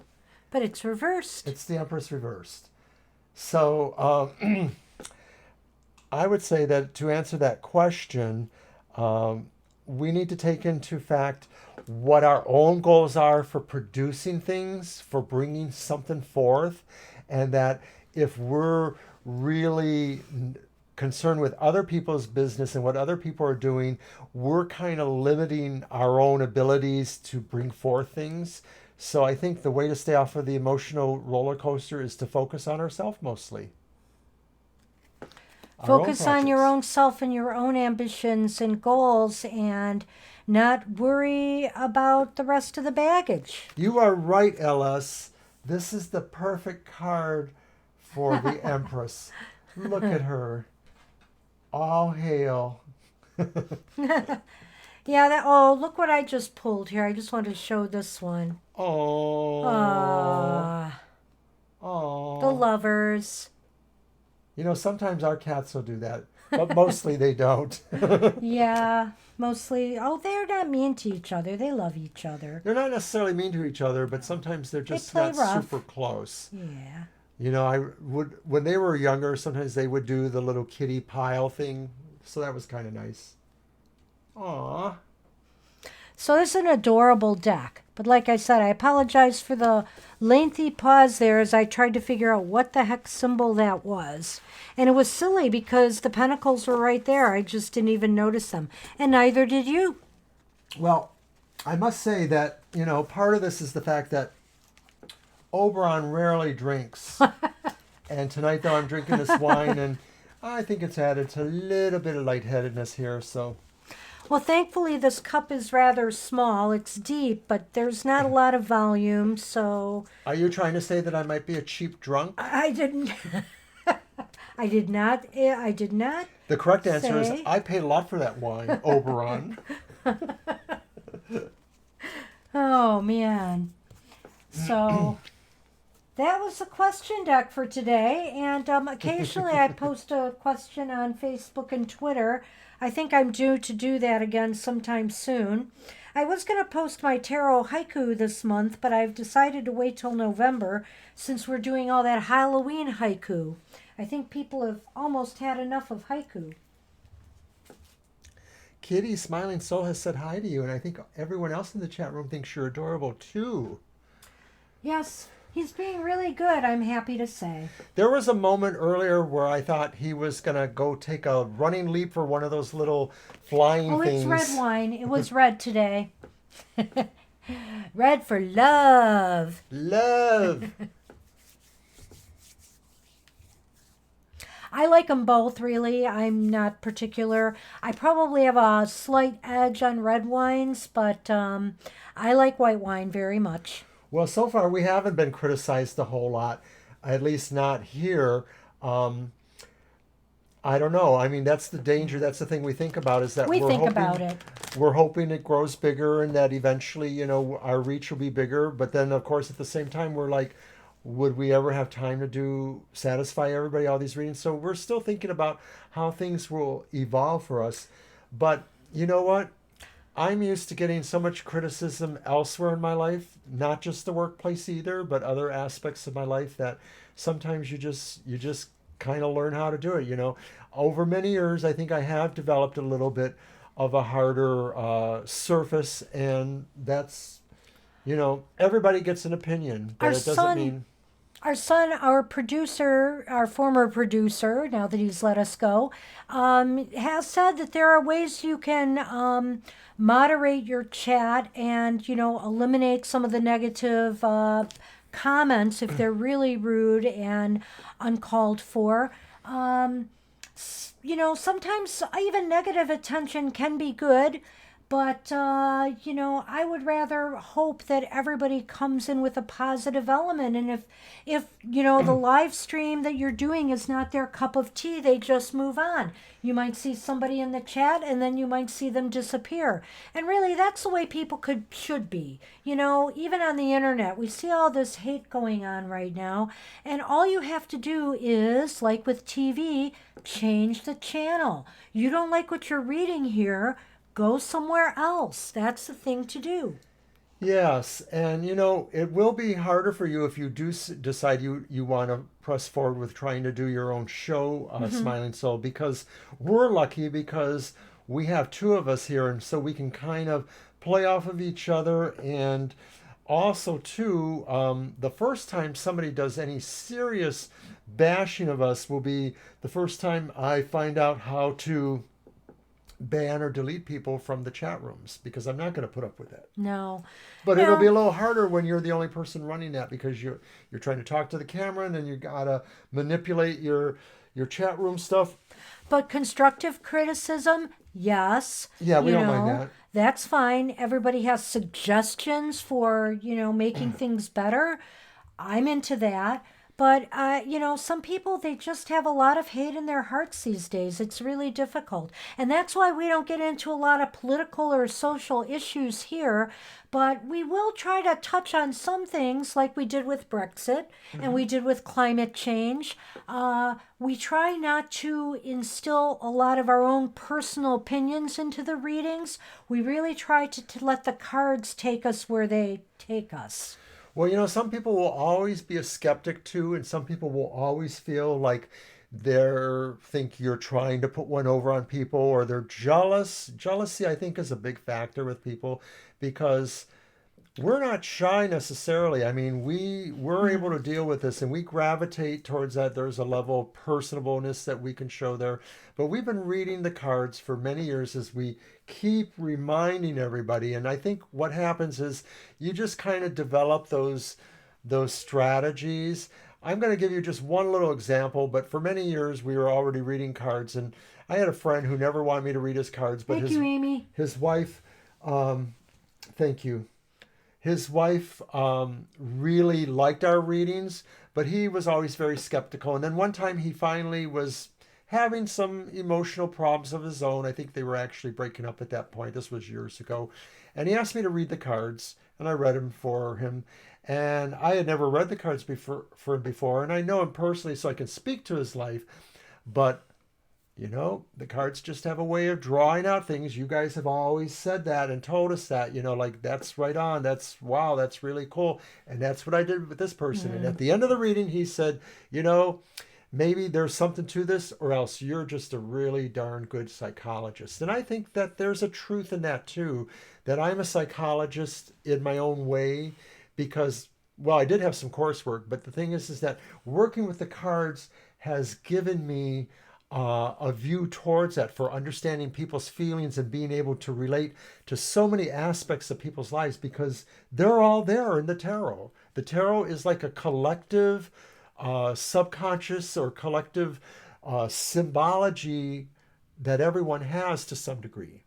But it's reversed. It's the Empress reversed. So I would say that to answer that question, we need to take into fact what our own goals are for producing things, for bringing something forth, and that if we're really concerned with other people's business and what other people are doing, we're kind of limiting our own abilities to bring forth things. So I think the way to stay off of the emotional roller coaster is to focus on ourselves mostly. Focus on your own self and your own ambitions and goals and not worry about the rest of the baggage. You are right, LS. This is the perfect card for the Empress. Look at her. All hail. Yeah, oh, look what I just pulled here. I just wanted to show this one. Oh. The lovers. You know, sometimes our cats will do that, but mostly they don't. Yeah, mostly. Oh, they're not mean to each other. They love each other. They're not necessarily mean to each other, but sometimes they're just play not rough. super close. Yeah. You know, I would when they were younger, sometimes they would do the little kitty pile thing, so that was kind of nice. Aw. So it's an adorable deck. But like I said, I apologize for the lengthy pause there as I tried to figure out what the heck symbol that was. And it was silly because the pentacles were right there. I just didn't even notice them. And neither did you. Well, I must say that, you know, part of this is the fact that Oberon rarely drinks. And tonight, though, I'm drinking this wine, and I think it's added to a little bit of lightheadedness here, so... Well, thankfully, this cup is rather small. It's deep, but there's not a lot of volume, so... Are you trying to say that I might be a cheap drunk? I didn't... I did not. The correct answer is say. I paid a lot for that wine, Oberon. Oh, man. So... That was the question deck for today, and occasionally I post a question on Facebook and Twitter. I think I'm due to do that again sometime soon. I was going to post my tarot haiku this month, but I've decided to wait till November since we're doing all that Halloween haiku. I think people have almost had enough of haiku. Kitty Smiling Soul has said hi to you, and I think everyone else in the chat room thinks you're adorable, too. Yes. He's being really good, I'm happy to say. There was a moment earlier where I thought he was going to go take a running leap for one of those little flying things. Oh, it's red wine. It was red today. Red for love. Love. I like them both, really. I'm not particular. I probably have a slight edge on red wines, but I like white wine very much. Well, so far we haven't been criticized a whole lot, at least not here. I don't know. I mean, that's the danger. That's the thing we think about is that we're hoping it grows bigger and that eventually, you know, our reach will be bigger. But then, of course, at the same time, we're like, would we ever have time to satisfy everybody, all these readings? So we're still thinking about how things will evolve for us. But you know what? I'm used to getting so much criticism elsewhere in my life, not just the workplace either, but other aspects of my life that sometimes you just kind of learn how to do it, you know. Over many years, I think I have developed a little bit of a harder surface, and that's, you know, everybody gets an opinion, but it doesn't mean... Our son, our producer, our former producer, now that he's let us go, has said that there are ways you can moderate your chat and, you know, eliminate some of the negative comments if they're really rude and uncalled for. You know, sometimes even negative attention can be good. But, you know, I would rather hope that everybody comes in with a positive element. And if you know, the live stream that you're doing is not their cup of tea, they just move on. You might see somebody in the chat and then you might see them disappear. And really, that's the way people should be. You know, even on the internet, we see all this hate going on right now. And all you have to do is, like with TV, change the channel. You don't like what you're reading here, go somewhere else. That's the thing to do. Yes, and you know, it will be harder for you if you do decide you want to press forward with trying to do your own show, Hmm. Smiling Soul, because we're lucky because we have two of us here, and so we can kind of play off of each other. And also, too, the first time somebody does any serious bashing of us will be the first time I find out how to ban or delete people from the chat rooms because I'm not going to put up with it. No. But it'll be No. a little harder when you're the only person running that because you're trying to talk to the camera and then you gotta manipulate your chat room stuff. But constructive criticism, yes, Yeah, we you don't mind know, that. that's fine. Everybody has suggestions for, making things better. I'm into that. But, some people, they just have a lot of hate in their hearts these days. It's really difficult. And that's why we don't get into a lot of political or social issues here. But we will try to touch on some things like we did with Brexit and we did with climate change. We try not to instill a lot of our own personal opinions into the readings. We really try to let the cards take us where they take us. Well, you know, some people will always be a skeptic too, and some people will always feel like they're think you're trying to put one over on people or they're jealous. Jealousy, I think, is a big factor with people because we're not shy necessarily. I mean, we're able Yeah. to deal with this and we gravitate towards that. There's a level of personableness that we can show there. But we've been reading the cards for many years as we keep reminding everybody. And I think what happens is you just kind of develop those strategies. I'm going to give you just one little example, but for many years we were already reading cards and I had a friend who never wanted me to read his cards, but Thank you, Amy. his wife thank you, his wife really liked our readings, but he was always very skeptical. And then one time he finally was having some emotional problems of his own. I think they were actually breaking up at that point. This was years ago. And he asked me to read the cards, and I read them for him. And I had never read the cards before for him before, and I know him personally, so I can speak to his life. But you know, the cards just have a way of drawing out things. You guys have always said that and told us that, you know, like that's right on. That's wow, that's really cool. And that's what I did with this person. And Mm. at the end of the reading, he said, you know, maybe there's something to this, or else you're just a really darn good psychologist. And I think that there's a truth in that too, that I'm a psychologist in my own way because, well, I did have some coursework, but the thing is that working with the cards has given me a view towards that for understanding people's feelings and being able to relate to so many aspects of people's lives because they're all there in the tarot. The tarot is like a collective subconscious or collective symbology that everyone has to some degree.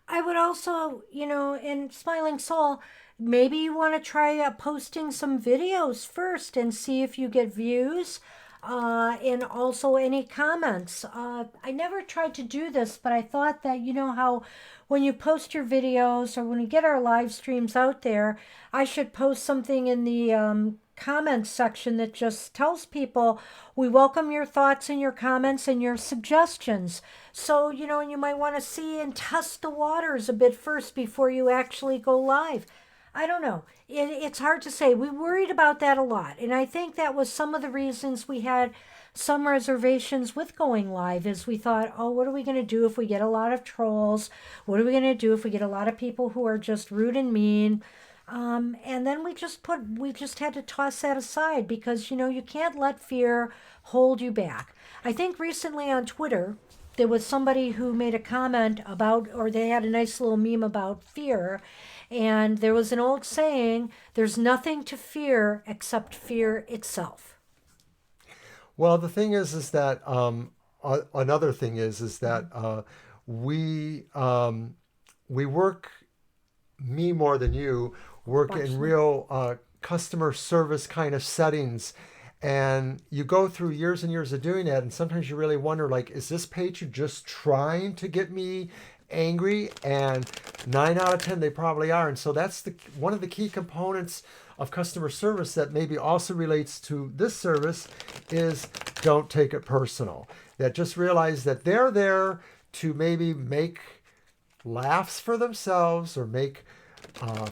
I would also, in Smiling Soul, maybe you want to try posting some videos first and see if you get views and also any comments. I never tried to do this, but I thought that, how when you post your videos or when we get our live streams out there, I should post something in the comments section that just tells people we welcome your thoughts and your comments and your suggestions. So, and you might want to see and test the waters a bit first before you actually go live. I don't know. It's hard to say. We worried about that a lot. And I think that was some of the reasons we had some reservations with going live is we thought, oh, what are we going to do if we get a lot of trolls? What are we going to do if we get a lot of people who are just rude and mean? And then we just had to toss that aside because, you can't let fear hold you back. I think recently on Twitter, there was somebody who made a comment about, or they had a nice little meme about fear. And there was an old saying, there's nothing to fear except fear itself. Well, the thing is that another thing is that we we work, me more than you, work Watch in them. real customer service kind of settings. And you go through years and years of doing that, and sometimes you really wonder, like, is this page just trying to get me angry? And 9 out of 10, they probably are. And so that's the one of the key components of customer service that maybe also relates to this service is don't take it personal. That just realize that they're there to maybe make laughs for themselves or make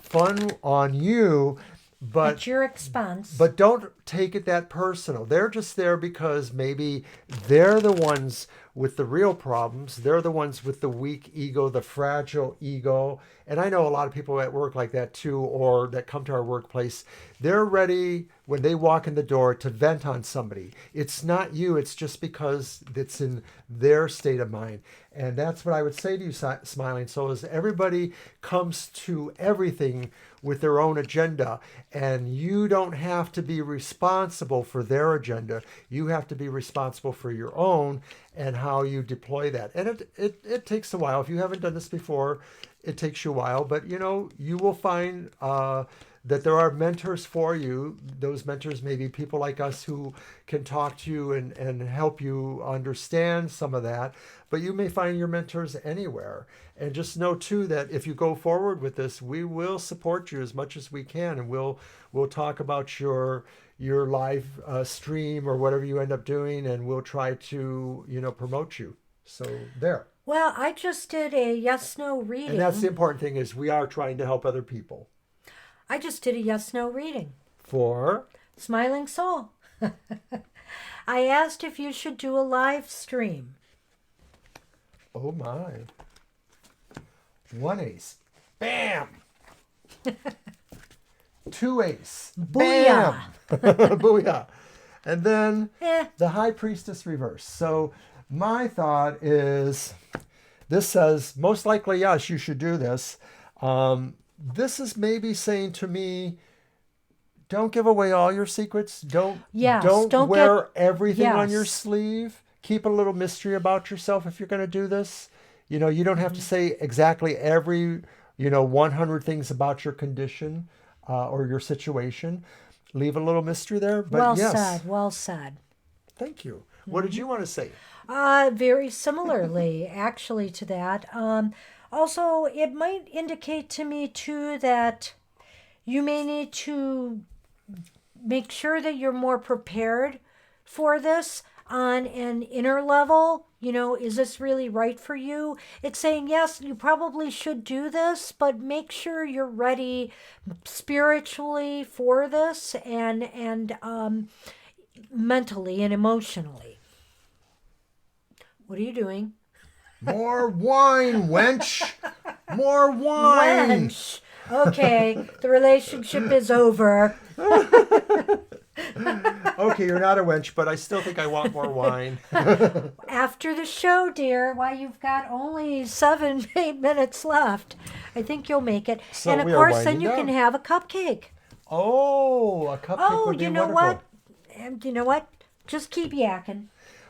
fun on you, but At your expense. but don't take it that personal. They're just there because maybe they're the ones with the real problems. They're the ones with the weak ego, the fragile ego. And I know a lot of people at work like that too, or that come to our workplace. They're ready when they walk in the door to vent on somebody. It's not you, it's just because it's in their state of mind. And that's what I would say to you, Smiling Soul, is everybody comes to everything with their own agenda, and you don't have to be responsible for their agenda. You have to be responsible for your own and how you deploy that. And it takes a while. If you haven't done this before, it takes you a while, but you will find that there are mentors for you. Those mentors may be people like us who can talk to you and help you understand some of that. But you may find your mentors anywhere. And just know too that if you go forward with this, we will support you as much as we can, and we'll talk about your live stream or whatever you end up doing, and we'll try to promote you. So there. Well, I just did a yes/no And reading. that's the important thing, is we are trying to help other people. I just did a yes/no reading. For Smiling Soul. I asked if you should do a live stream. oh my. One ace. Bam. Two ace. Booyah. Bam. Booyah. And then Eh. the High Priestess reverse. So my thought is, this says, most likely, yes, you should do this. This is maybe saying to me, don't give away all your secrets. Don't wear everything on your Yes. sleeve. Keep a little mystery about yourself if you're going to do this. You don't have to say exactly every 100 things about your condition or your situation. Leave a little mystery there. But Well yes, said. Well said. thank you. What did you want to say? Very similarly, actually, to that. Also, it might indicate to me, too, that you may need to make sure that you're more prepared for this on an inner level. Is this really right for you? It's saying, yes, you probably should do this, but make sure you're ready spiritually for this and mentally and emotionally. What are you doing? More wine, wench. More wine. Wench. Okay, the relationship is over. Okay, you're not a wench, but I still think I want more wine. After the show, dear, why you've got only 7-8 minutes left. I think you'll make it. So and of we are course, then winding you down. can have a cupcake. Oh, a cupcake Oh, would be you know wonderful. what? And you know what? Just keep yakking.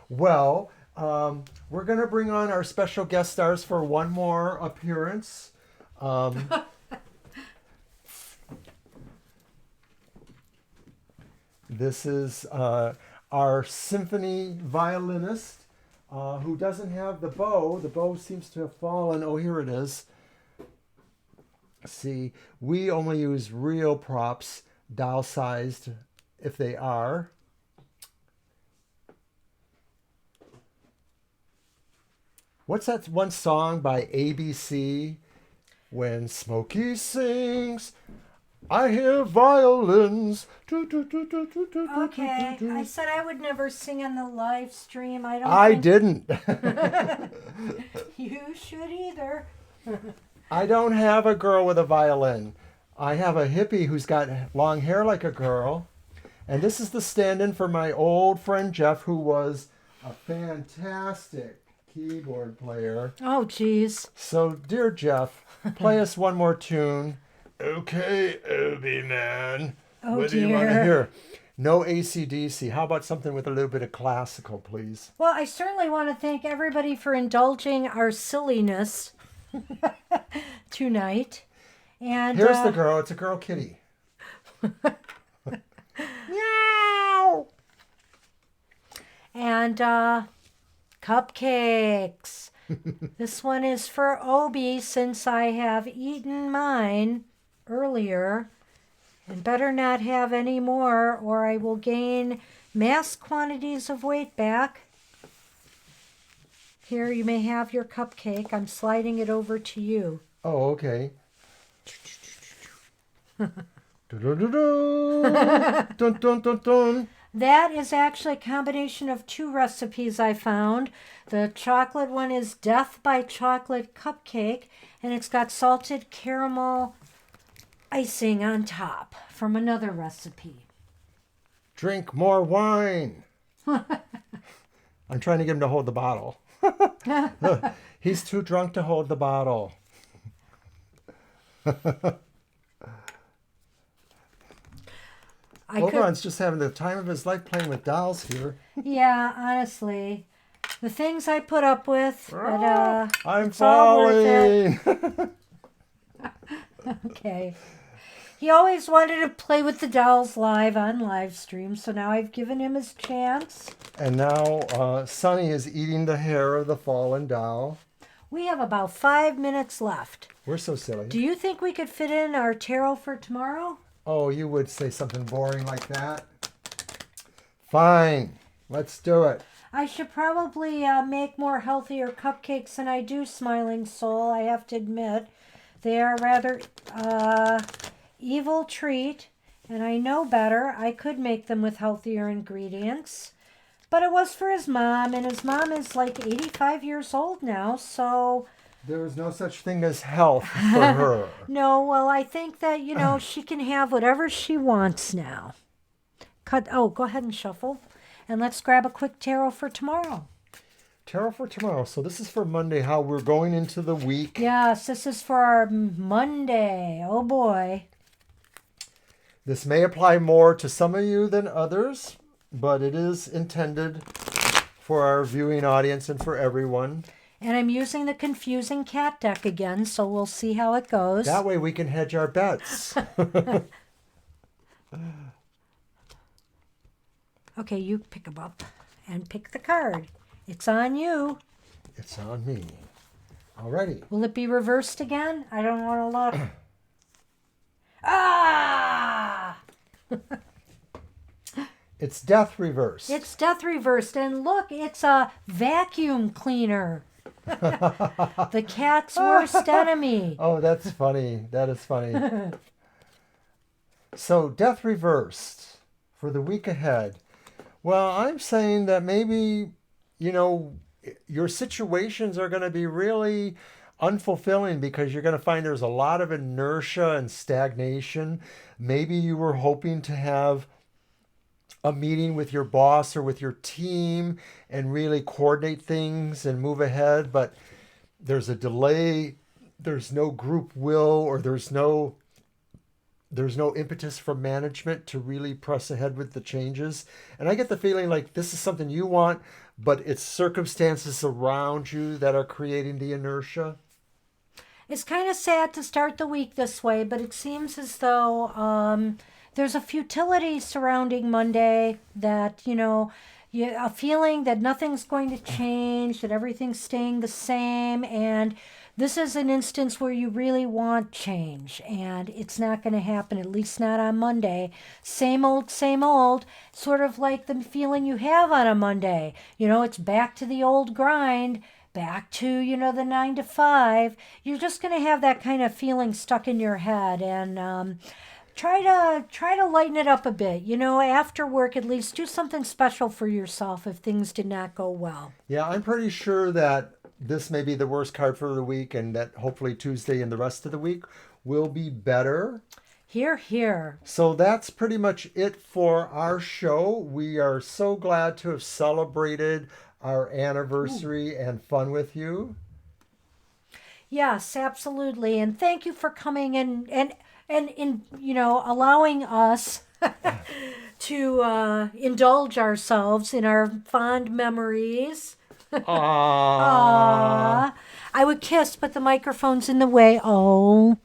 Well, we're going to bring on our special guest stars for one more appearance. This is our symphony violinist who doesn't have the bow. The bow seems to have fallen. Oh, here it is. See, we only use real props, doll-sized if they are. What's that one song by ABC? When Smokey sings, I hear violins. Okay, I said I would never sing on the live stream. I think didn't. you should either. I don't have a girl with a violin. I have a hippie who's got long hair like a girl. And this is the stand-in for my old friend Jeff, who was a fantastic keyboard player. Oh, geez. So, dear Jeff, play us one more tune. Okay, Obi man. Oh, What do you want to dear. hear? No AC/DC. How about something with a little bit of classical, please? Well, I certainly want to thank everybody for indulging our silliness tonight. And Here's the girl. It's a girl kitty. Meow. And cupcakes. This one is for Obi since I have eaten mine earlier. And better not have any more or I will gain mass quantities of weight back. Here, you may have your cupcake. I'm sliding it over to you. Oh, okay. Dun, dun, dun, dun, dun. That is actually a combination of two recipes I found. The chocolate one is Death by Chocolate Cupcake, and it's got salted caramel icing on top from another recipe. Drink more wine. I'm trying to get him to hold the bottle. He's too drunk to hold the bottle. Oberon's just having the time of his life playing with dolls here. Yeah, honestly. The things I put up with, but I'm it's all falling. worth it. Okay. He always wanted to play with the dolls live on live stream, so now I've given him his chance. And now Sonny is eating the hair of the fallen doll. We have about 5 minutes left. We're so silly. Do you think we could fit in our tarot for tomorrow? Oh, you would say something boring like that? Fine. Let's do it. I should probably make more healthier cupcakes than I do, Smiling Soul, I have to admit. They are rather evil treat, and I know better. I could make them with healthier ingredients. But it was for his mom, and his mom is like 85 years old now, so... There is no such thing as health for her. No, well, I think that, she can have whatever she wants now. Go ahead and shuffle. And let's grab a quick tarot for tomorrow. Tarot for tomorrow. So this is for Monday, how we're going into the week. Yes, this is for our Monday. Oh, boy. This may apply more to some of you than others, but it is intended for our viewing audience and for everyone. And I'm using the Confusing Cat deck again, so we'll see how it goes. That way we can hedge our bets. Okay, you pick them up and pick the card. It's on you. It's on me. Alrighty. Will it be reversed again? I don't want to look. Ah! It's death reversed. It's death reversed. And look, it's a vacuum cleaner. The cat's worst enemy. Oh, that's funny. That is funny. So, death reversed for the week ahead. Well, I'm saying that maybe, your situations are going to be really unfulfilling because you're going to find there's a lot of inertia and stagnation. Maybe you were hoping to have a meeting with your boss or with your team and really coordinate things and move ahead, but there's a delay, there's no group will, or there's no impetus from management to really press ahead with the changes. And I get the feeling like this is something you want, but it's circumstances around you that are creating the inertia. It's kind of sad to start the week this way, but it seems as though there's a futility surrounding Monday that, a feeling that nothing's going to change, that everything's staying the same. And this is an instance where you really want change, and it's not going to happen, at least not on Monday. Same old, sort of like the feeling you have on a Monday. It's back to the old grind. Back to, the 9 to 5. You're just going to have that kind of feeling stuck in your head, and try to lighten it up a bit. After work, at least do something special for yourself if things did not go well. Yeah, I'm pretty sure that this may be the worst card for the week, and that hopefully Tuesday and the rest of the week will be better. Hear, hear. So that's pretty much it for our show. We are so glad to have celebrated our anniversary and fun with you. Yes, absolutely. And thank you for coming and allowing us to indulge ourselves in our fond memories. Aww. I would kiss, but the microphone's in the way. Oh.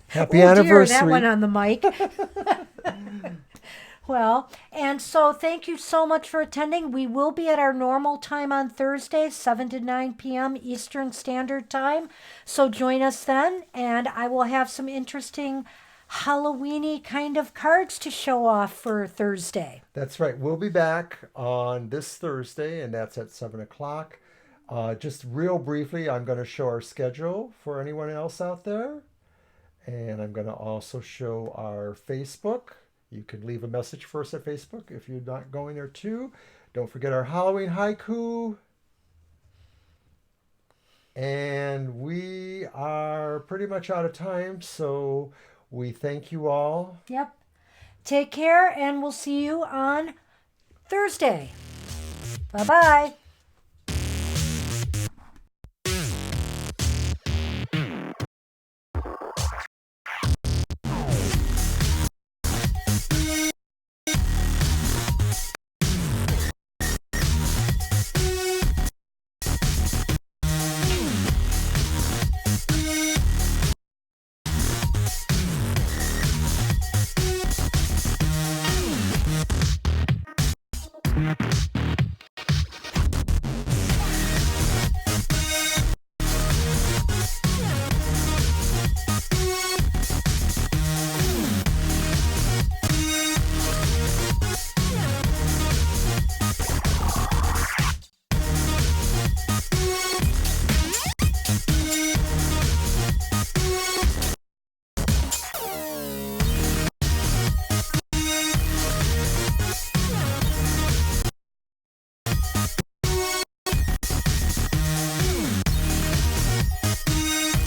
Happy Dear, anniversary. that went on the mic. Well, and so thank you so much for attending. We will be at our normal time on Thursday, 7 to 9 p.m. Eastern Standard Time. So join us then, and I will have some interesting Halloween-y kind of cards to show off for Thursday. That's right. We'll be back on this Thursday, and that's at 7 o'clock. Just real briefly, I'm going to show our schedule for anyone else out there. And I'm going to also show our Facebook. You can leave a message for us at Facebook if you're not going there too. Don't forget our Halloween haiku. And we are pretty much out of time, so we thank you all. Yep. Take care, and we'll see you on Thursday. Bye bye.